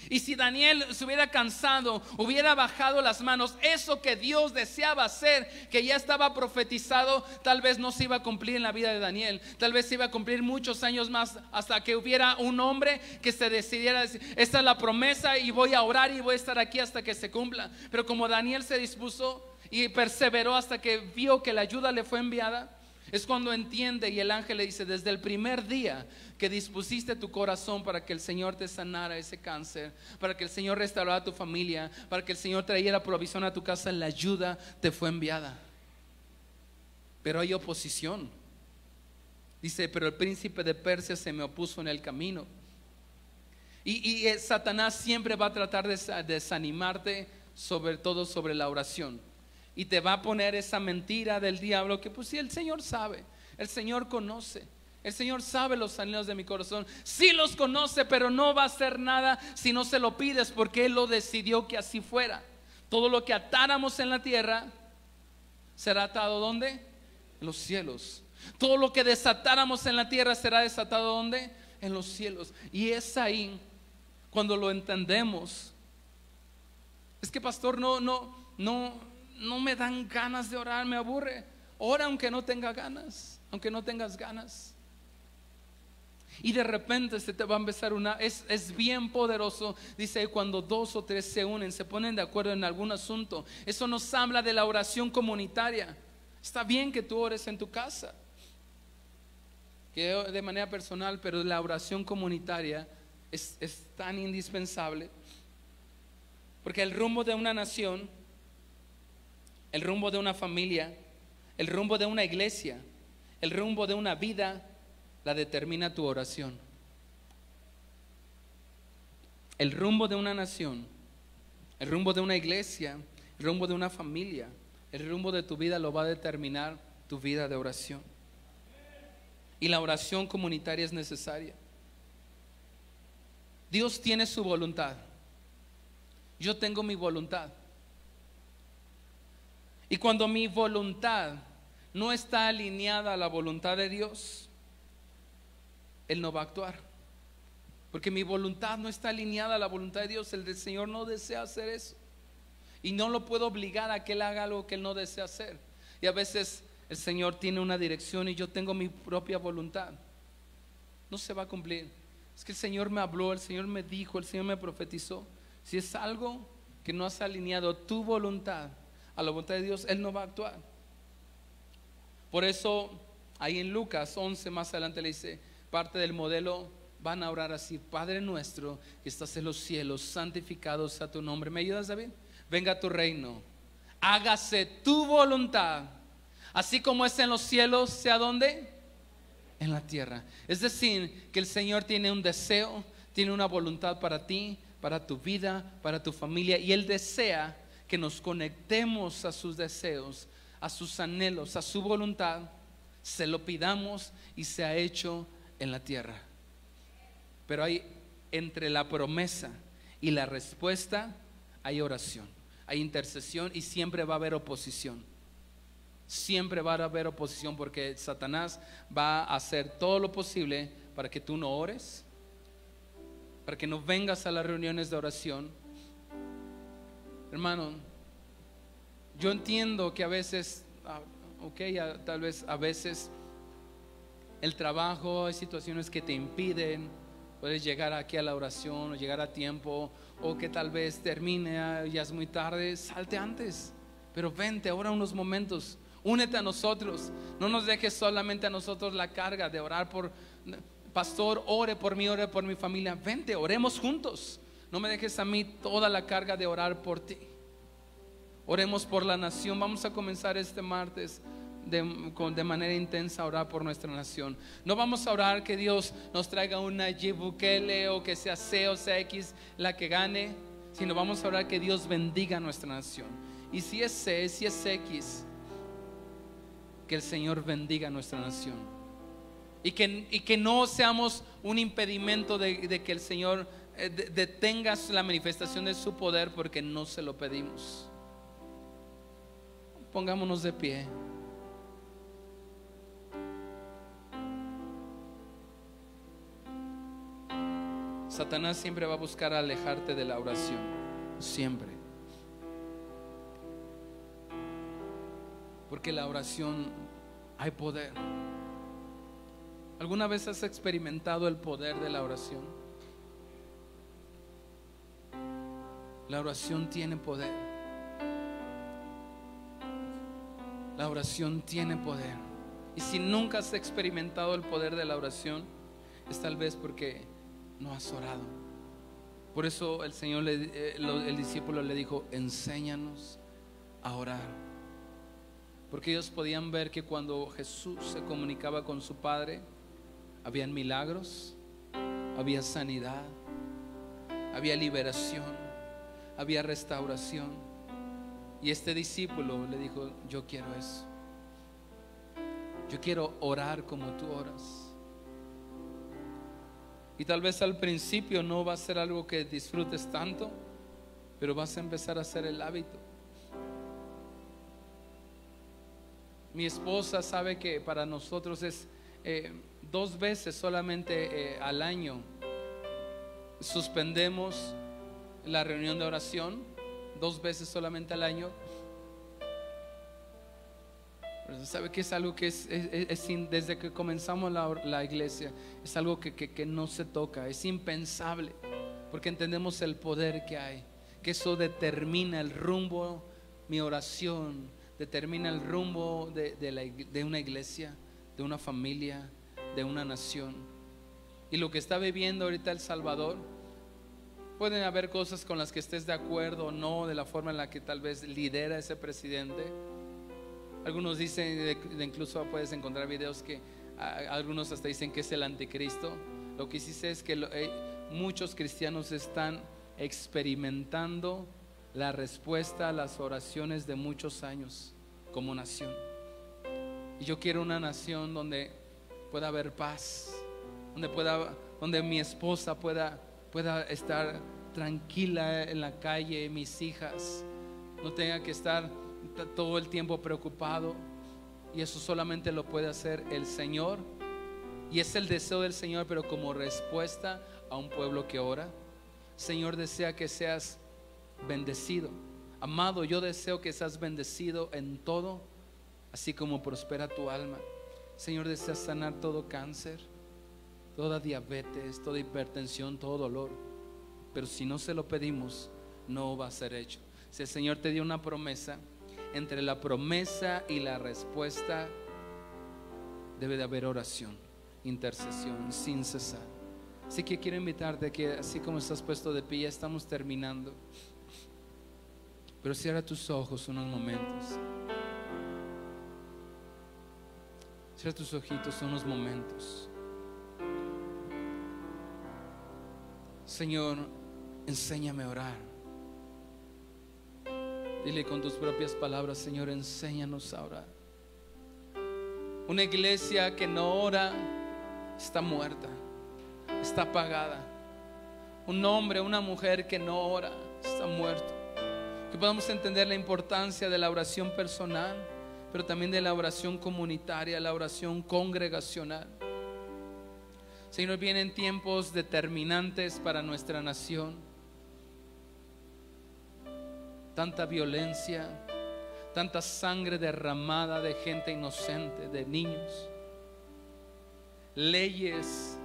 Y si Daniel se hubiera cansado, hubiera bajado las manos, eso que Dios deseaba hacer, que ya estaba profetizado, tal vez no se iba a cumplir en la vida de Daniel. Tal vez se iba a cumplir muchos años más, hasta que hubiera un hombre que se decidiera a decir: esta es la promesa y voy a orar y voy a estar aquí hasta que se cumpla. Pero como Daniel se dispuso y perseveró hasta que vio que la ayuda le fue enviada, es cuando entiende, y el ángel le dice: desde el primer día que dispusiste tu corazón para que el Señor te sanara ese cáncer, para que el Señor restaurara tu familia, para que el Señor trayera provisión a tu casa, la ayuda te fue enviada. pero hay oposición. Dice, pero el príncipe de Persia se me opuso en el camino. Y Satanás siempre va a tratar de desanimarte, sobre todo sobre la oración. Y te va a poner esa mentira del diablo que pues sí, el Señor sabe, el Señor conoce, el Señor sabe los anhelos de mi corazón. Sí los conoce, pero no va a hacer nada si no se lo pides, porque Él lo decidió que así fuera. Todo lo que atáramos en la tierra será atado ¿dónde? En los cielos. Todo lo que desatáramos en la tierra será desatado ¿dónde? En los cielos. Y es ahí cuando lo entendemos. Es que pastor, no me dan ganas de orar, me aburre. Ora aunque no tenga ganas, aunque no tengas ganas. Y de repente se te va a empezar es bien poderoso. Dice, cuando 2 o 3 se unen, se ponen de acuerdo en algún asunto. Eso nos habla de la oración comunitaria. Está bien que tú ores en tu casa, que de manera personal, pero la oración comunitaria es tan indispensable. Porque el rumbo de una nación, el rumbo de una familia, el rumbo de una iglesia, el rumbo de una vida, la determina tu oración. El rumbo de una nación, el rumbo de una iglesia, el rumbo de una familia, el rumbo de tu vida lo va a determinar tu vida de oración. Y la oración comunitaria es necesaria. Dios tiene su voluntad. Yo tengo mi voluntad. Y cuando mi voluntad no está alineada a la voluntad de Dios, Él no va a actuar. Porque mi voluntad no está alineada a la voluntad de Dios. El del Señor no desea hacer eso. Y no lo puedo obligar a que Él haga algo que Él no desea hacer. Y a veces el Señor tiene una dirección y yo tengo mi propia voluntad. No se va a cumplir. Es que el Señor me habló, el Señor me dijo, el Señor me profetizó. Si es algo que no has alineado tu voluntad a la voluntad de Dios, Él no va a actuar. Por eso ahí en Lucas 11 más adelante le dice, parte del modelo, van a orar así: Padre nuestro que estás en los cielos, santificado sea tu nombre. ¿Me ayudas, David? Venga tu reino, hágase tu voluntad, así como es en los cielos, sea donde, en la tierra. Es decir, que el Señor tiene un deseo, tiene una voluntad para ti, para tu vida, para tu familia, y Él desea que nos conectemos a sus deseos, a sus anhelos, a su voluntad, se lo pidamos y se ha hecho en la tierra. Pero hay, entre la promesa y la respuesta, hay oración, hay intercesión, y siempre va a haber oposición. Siempre va a haber oposición, porque Satanás va a hacer todo lo posible para que tú no ores, para que no vengas a las reuniones de oración. Hermano, yo entiendo que a veces, tal vez a veces el trabajo, hay situaciones que te impiden, puedes llegar aquí a la oración o llegar a tiempo, o que tal vez termine, ya es muy tarde, salte antes, pero vente, ora unos momentos, únete a nosotros, no nos dejes solamente a nosotros la carga de orar por, pastor, ore por mí, ore por mi familia. Vente, oremos juntos, no me dejes a mí toda la carga de orar por ti. Oremos por la nación. Vamos a comenzar este martes de manera intensa a orar por nuestra nación. No vamos a orar que Dios nos traiga una Nayib Bukele, o que sea C o sea X la que gane, sino vamos a orar que Dios bendiga nuestra nación. Y si es C, si es X, que el Señor bendiga nuestra nación, y que no seamos un impedimento de que el Señor detenga la manifestación de su poder, porque no se lo pedimos. Pongámonos de pie. Satanás siempre va a buscar alejarte de la oración, siempre, porque la oración hay poder. ¿Alguna vez has experimentado el poder de la oración? La oración tiene poder. La oración tiene poder. Y si nunca has experimentado el poder de la oración, es tal vez porque no has orado. Por eso el Señor, el discípulo le dijo: enséñanos a orar. porque ellos podían ver que cuando Jesús se comunicaba con su Padre, habían milagros, había sanidad, había liberación, había restauración. Y este discípulo le dijo: yo quiero eso. Yo quiero orar como tú oras. Y tal vez al principio no va a ser algo que disfrutes tanto, pero vas a empezar a hacer el hábito. Mi esposa sabe que para nosotros es 2 veces solamente al año suspendemos la reunión de oración, 2 veces solamente al año. Pero sabe que es algo que desde que comenzamos la iglesia, es algo que no se toca, es impensable, porque entendemos el poder que hay, que eso determina el rumbo. Mi oración determina el rumbo de una iglesia, de una familia, de una nación. Y lo que está viviendo ahorita El Salvador, pueden haber cosas con las que estés de acuerdo o no, de la forma en la que tal vez lidera ese presidente. Algunos dicen, incluso puedes encontrar videos que algunos hasta dicen que es el anticristo. Lo que sí sé es que muchos cristianos están experimentando la respuesta a las oraciones de muchos años como nación. Y yo quiero una nación donde pueda haber paz, donde mi esposa pueda estar tranquila en la calle, mis hijas no tenga que estar todo el tiempo preocupado. Y eso solamente lo puede hacer el Señor, y es el deseo del Señor, pero como respuesta a un pueblo que ora. Señor, desea que seas bendecido. Amado, yo deseo que seas bendecido en todo, así como prospera tu alma. Señor, desea sanar todo cáncer, toda diabetes, toda hipertensión, todo dolor. Pero si no se lo pedimos, no va a ser hecho. Si el Señor te dio una promesa, entre la promesa y la respuesta debe de haber oración, intercesión sin cesar. Así que quiero invitarte que, así como estás puesto de pie, ya estamos terminando, pero cierra tus ojos unos momentos. Cierra tus ojitos unos momentos. Señor, enséñame a orar. Dile con tus propias palabras: Señor, enséñanos a orar. Una iglesia que no ora está muerta, está apagada. Un hombre, una mujer que no ora está muerto. Que podamos entender la importancia de la oración personal, pero también de la oración comunitaria, la oración congregacional. Señor, vienen tiempos determinantes para nuestra nación. Tanta violencia, tanta sangre derramada de gente inocente, de niños. Leyes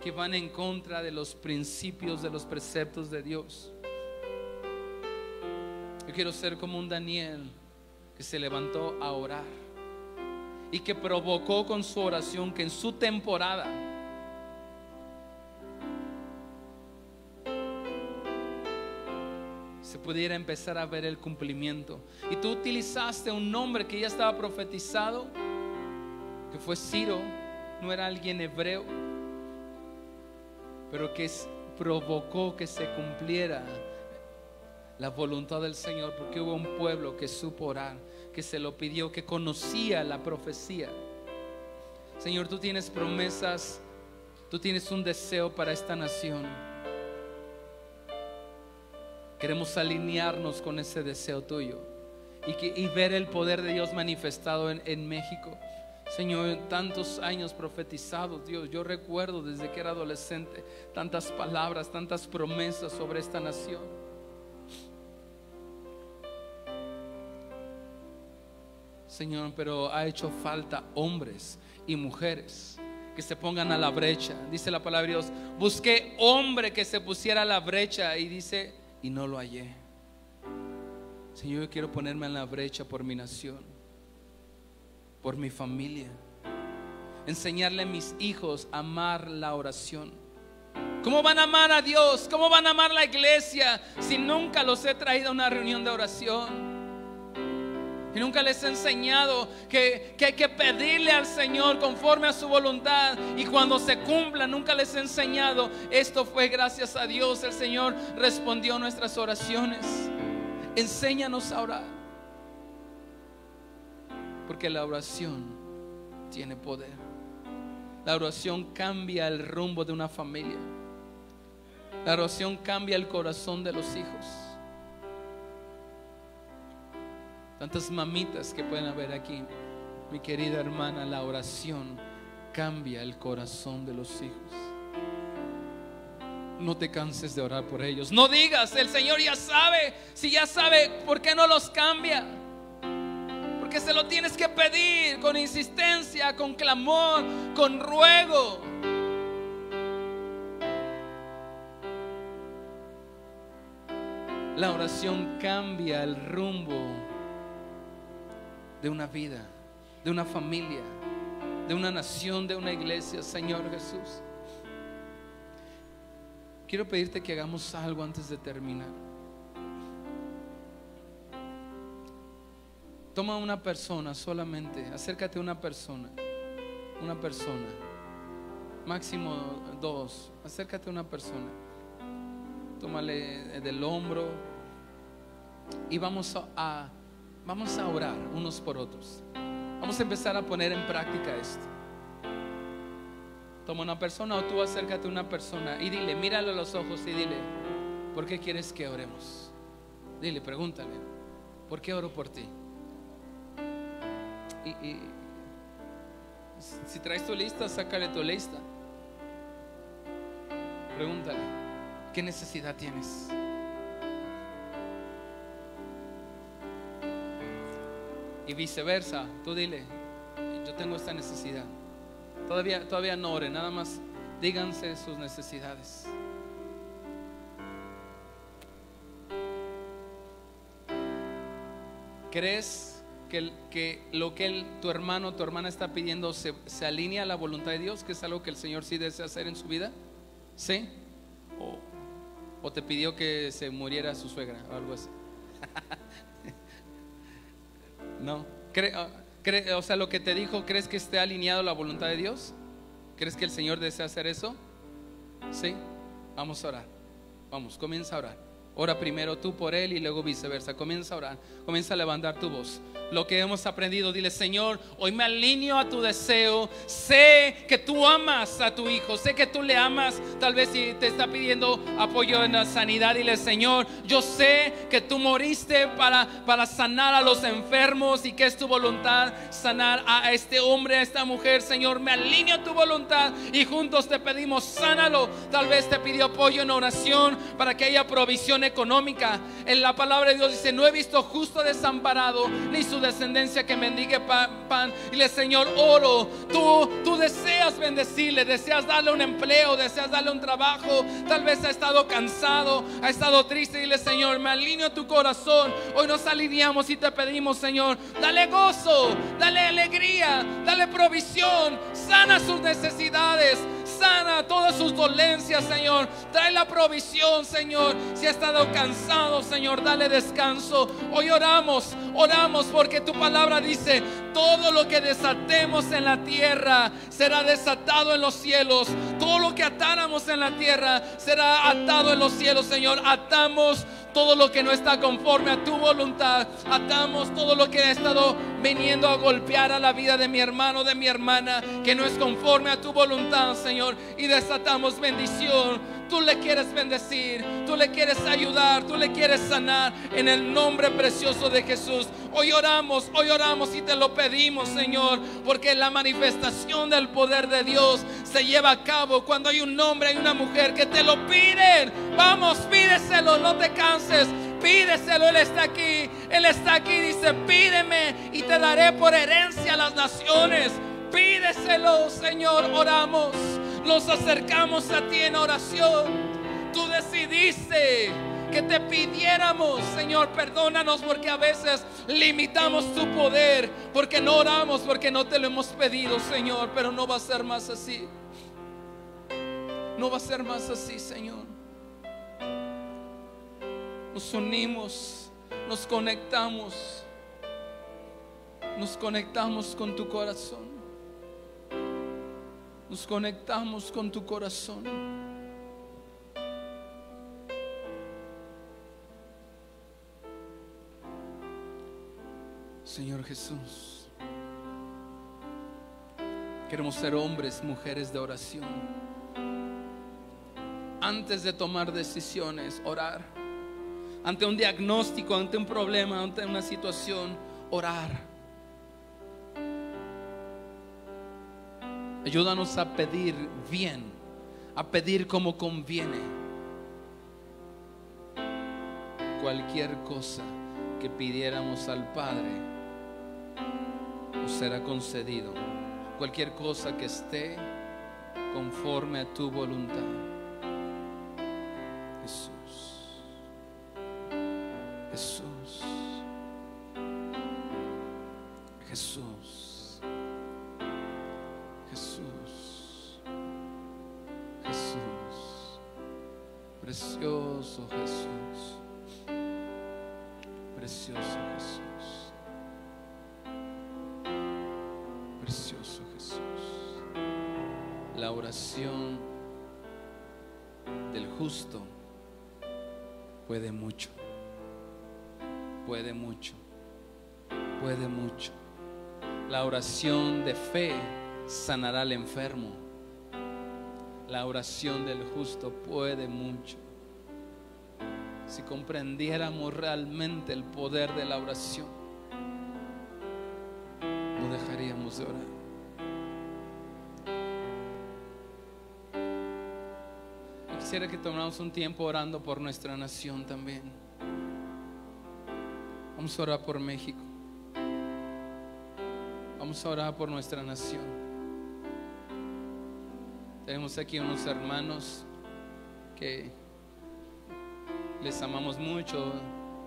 que van en contra de los principios, de los preceptos de Dios. Yo quiero ser como un Daniel que se levantó a orar y que provocó con su oración que en su temporada se pudiera empezar a ver el cumplimiento. Y tú utilizaste un nombre que ya estaba profetizado, que fue Ciro. No era alguien hebreo, pero que provocó que se cumpliera la voluntad del Señor, porque hubo un pueblo que supo orar, que se lo pidió, que conocía la profecía. Señor, tú tienes promesas, tú tienes un deseo para esta nación. Queremos alinearnos con ese deseo tuyo y ver el poder de Dios manifestado en México. Señor, tantos años profetizados, Dios, yo recuerdo desde que era adolescente tantas palabras, tantas promesas sobre esta nación. Señor, pero ha hecho falta hombres y mujeres que se pongan a la brecha. Dice la palabra de Dios: busqué hombre que se pusiera a la brecha, y dice, y no lo hallé. Señor, yo quiero ponerme en la brecha por mi nación, por mi familia, enseñarle a mis hijos a amar la oración. ¿Cómo van a amar a Dios? ¿Cómo van a amar la iglesia si nunca los he traído a una reunión de oración? Y nunca les he enseñado que hay que pedirle al Señor conforme a su voluntad. Y cuando se cumpla, nunca les he enseñado. Esto fue gracias a Dios. El Señor respondió nuestras oraciones. Enséñanos a orar. Porque la oración tiene poder. La oración cambia el rumbo de una familia. La oración cambia el corazón de los hijos. Tantas mamitas que pueden haber aquí, mi querida hermana, la oración cambia el corazón de los hijos. No te canses de orar por ellos. No digas, el Señor ya sabe. Si ya sabe, ¿por qué no los cambia? Porque se lo tienes que pedir con insistencia, con clamor, con ruego. La oración cambia el rumbo de una vida, de una familia, de una nación, de una iglesia, Señor Jesús. Quiero pedirte que hagamos algo antes de terminar. Toma una persona solamente, acércate a una persona, máximo 2, acércate a una persona, tómale del hombro y vamos a orar unos por otros. Vamos a empezar a poner en práctica esto. Toma una persona o tú acércate a una persona y dile, míralo a los ojos y dile, ¿por qué quieres que oremos? Dile, pregúntale, ¿por qué oro por ti? Y si traes tu lista, sácale tu lista. Pregúntale, ¿qué necesidad tienes? Y viceversa, tú dile, yo tengo esta necesidad. Todavía no ore, nada más díganse sus necesidades. ¿Crees que lo que tu hermano o tu hermana está pidiendo se alinea a la voluntad de Dios? ¿Que es algo que el Señor sí desea hacer en su vida? ¿Sí? ¿O te pidió que se muriera su suegra o algo así? No. O sea, lo que te dijo, ¿crees que esté alineado a la voluntad de Dios? ¿Crees que el Señor desea hacer eso? Sí. Vamos a orar. Vamos, comienza a orar. Ora primero tú por él y luego viceversa. Comienza a orar, comienza a levantar tu voz. Lo que hemos aprendido, dile, Señor, hoy me alineo a tu deseo. Sé que tú amas a tu hijo, sé que tú le amas. Tal vez si te está pidiendo apoyo en la sanidad, dile, Señor, yo sé que tú moriste para sanar a los enfermos y que es tu voluntad sanar a este hombre, a esta mujer. Señor, me alineo a tu voluntad y juntos te pedimos, sánalo. Tal vez te pidió apoyo en oración para que haya provisión económica. En la palabra de Dios dice, no he visto justo desamparado ni su descendencia que mendigue pan. Dile, Señor, oro, tú deseas bendecirle, deseas darle un empleo, deseas darle un trabajo. Tal vez ha estado cansado, ha estado triste. Dile, Señor, me alineo a tu corazón. Hoy nos alineamos y te pedimos, Señor, dale gozo, dale alegría, dale provisión, sana sus necesidades, sana todas sus dolencias, Señor. Trae la provisión, Señor. Si ha estado cansado, Señor, dale descanso. Hoy oramos porque tu palabra dice, todo lo que desatemos en la tierra será desatado en los cielos. Todo lo que atáramos en la tierra será atado en los cielos, Señor. Atamos todo lo que no está conforme a tu voluntad. Atamos todo lo que ha estado viniendo a golpear a la vida de mi hermano, de mi hermana, que no es conforme a tu voluntad, Señor. Y desatamos bendición. Tú le quieres bendecir, tú le quieres ayudar, tú le quieres sanar en el nombre precioso de Jesús. Hoy oramos y te lo pedimos, Señor, porque la manifestación del poder de Dios se lleva a cabo cuando hay un hombre y una mujer que te lo piden. Vamos, pídeselo, no te canses. Pídeselo, Él está aquí, dice, pídeme y te daré por herencia a las naciones. Pídeselo, Señor, oramos, nos acercamos a ti en oración. Tú decidiste que te pidiéramos, Señor, perdónanos porque a veces limitamos tu poder, porque no oramos, porque no te lo hemos pedido, Señor, pero no va a ser más así. No va a ser más así, Señor. Nos unimos, nos conectamos Nos conectamos con tu corazón. Nos conectamos con tu corazón. Señor Jesús, queremos ser hombres, mujeres de oración. Antes de tomar decisiones, orar. Ante un diagnóstico, ante un problema, ante una situación, orar. Ayúdanos a pedir bien, a pedir como conviene. Cualquier cosa que pidiéramos al Padre nos será concedido. Cualquier cosa que esté conforme a tu voluntad. Jesús, Jesús, Jesús, Jesús, Jesús, precioso Jesús, precioso Jesús, precioso Jesús. La oración del justo puede mucho, puede mucho, puede mucho. La oración de fe sanará al enfermo. La oración del justo puede mucho. Si comprendiéramos realmente el poder de la oración, no dejaríamos de orar. Quisiera que tomáramos un tiempo orando por nuestra nación también. Vamos a orar por México. Vamos a orar por nuestra nación. Tenemos aquí unos hermanos que les amamos mucho.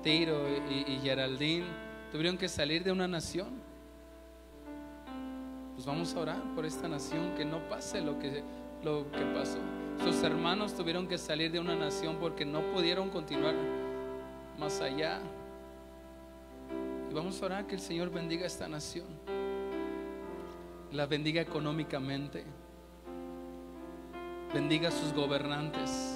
Tiro y Geraldine tuvieron que salir de una nación. Pues vamos a orar por esta nación, que no pase lo que pasó. Sus hermanos tuvieron que salir de una nación porque no pudieron continuar más allá. Y vamos a orar que el Señor bendiga esta nación, la bendiga económicamente, bendiga a sus gobernantes.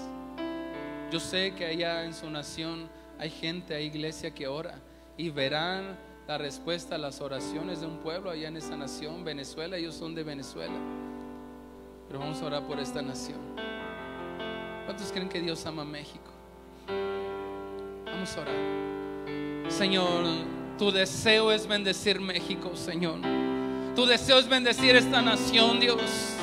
Yo sé que allá en su nación hay gente, hay iglesia que ora y verán la respuesta a las oraciones de un pueblo allá en esa nación, Venezuela. Ellos son de Venezuela, pero vamos a orar por esta nación. ¿Cuántos creen que Dios ama a México? Vamos a orar. Señor, tu deseo es bendecir México, Señor. Tu deseo es bendecir esta nación, Dios.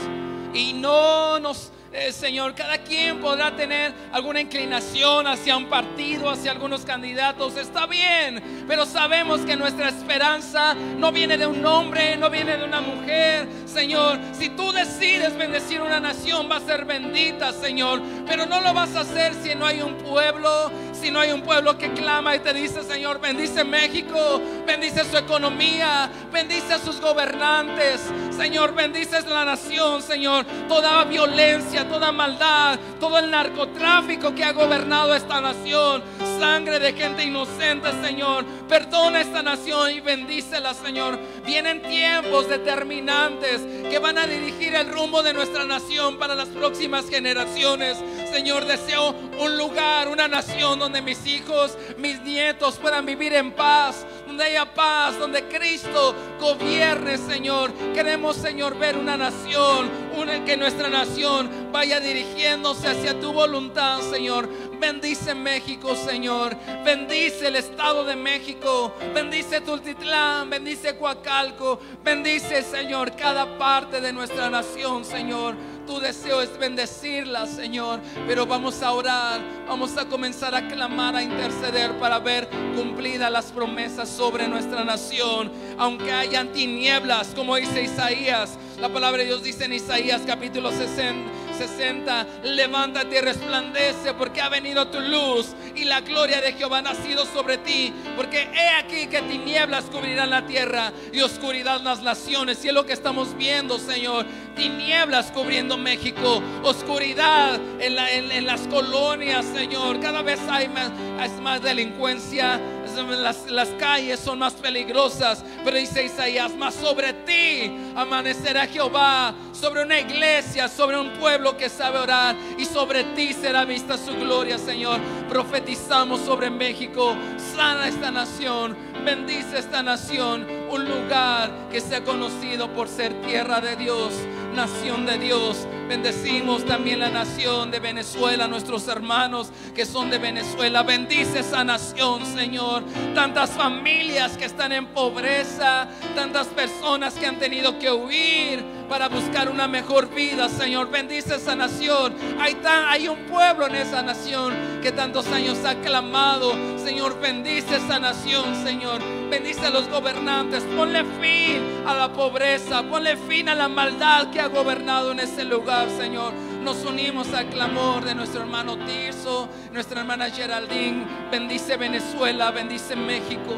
Y no nos... Señor, cada quien podrá tener alguna inclinación hacia un partido, hacia algunos candidatos. Está bien, pero sabemos que nuestra esperanza no viene de un hombre, no viene de una mujer. Señor, si tú decides bendecir una nación, va a ser bendita, Señor. Pero no lo vas a hacer si no hay un pueblo, si no hay un pueblo que clama y te dice: Señor, bendice México, bendice su economía, bendice a sus gobernantes. Señor, bendices la nación, Señor. Toda violencia, toda maldad, todo el narcotráfico que ha gobernado esta nación, sangre de gente inocente, Señor, perdona esta nación y bendícela, Señor. Vienen tiempos determinantes que van a dirigir el rumbo de nuestra nación para las próximas generaciones. Señor, deseo un lugar, una nación donde mis hijos, mis nietos puedan vivir en paz, donde haya paz, donde Cristo gobierne, Señor. Queremos, Señor, ver una nación, que nuestra nación vaya dirigiéndose hacia tu voluntad, Señor. Bendice México, Señor. Bendice el estado de México. Bendice Tultitlán, bendice Coacalco. Bendice, Señor, cada parte de nuestra nación, Señor. Tu deseo es bendecirla, Señor. Pero vamos a orar, vamos a comenzar a clamar, a interceder para ver cumplidas las promesas sobre nuestra nación. Aunque hayan tinieblas, como dice Isaías, la palabra de Dios dice en Isaías capítulo 60: levántate y resplandece, porque ha venido tu luz y la gloria de Jehová ha nacido sobre ti. Porque he aquí que tinieblas cubrirán la tierra y oscuridad las naciones. Y es lo que estamos viendo, Señor. Tinieblas cubriendo México, oscuridad en las colonias, Señor. Cada vez hay más delincuencia, las calles son más peligrosas, pero dice Isaías, mas sobre ti amanecerá Jehová, sobre una iglesia, sobre un pueblo que sabe orar, y sobre ti será vista su gloria, Señor. Profetizamos sobre México, sana esta nación, bendice esta nación, un lugar que sea conocido por ser tierra de Dios, nación de Dios. Bendecimos también la nación de Venezuela, nuestros hermanos que son de Venezuela. Bendice esa nación, Señor. Tantas familias que están en pobreza, tantas personas que han tenido que huir para buscar una mejor vida, Señor. Bendice esa nación. Hay un pueblo en esa nación que tantos años ha clamado, Señor. Bendice esa nación, Señor. Bendice a los gobernantes. Ponle fin a la pobreza, ponle fin a la maldad que ha gobernado en ese lugar, Señor. Nos unimos al clamor de nuestro hermano Tirso, nuestra hermana Geraldine. Bendice Venezuela, bendice México,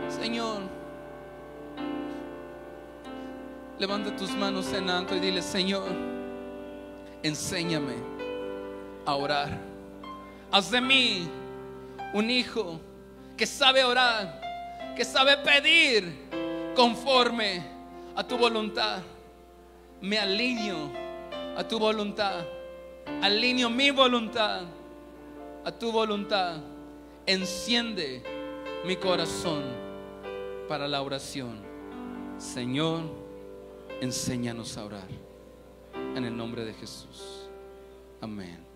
Señor. Levanta tus manos en alto y dile: Señor, enséñame a orar. Haz de mí un hijo que sabe orar, que sabe pedir conforme a tu voluntad. Me alineo a tu voluntad, alineo mi voluntad a tu voluntad. Enciende mi corazón para la oración. Señor, enséñanos a orar en el nombre de Jesús. Amén.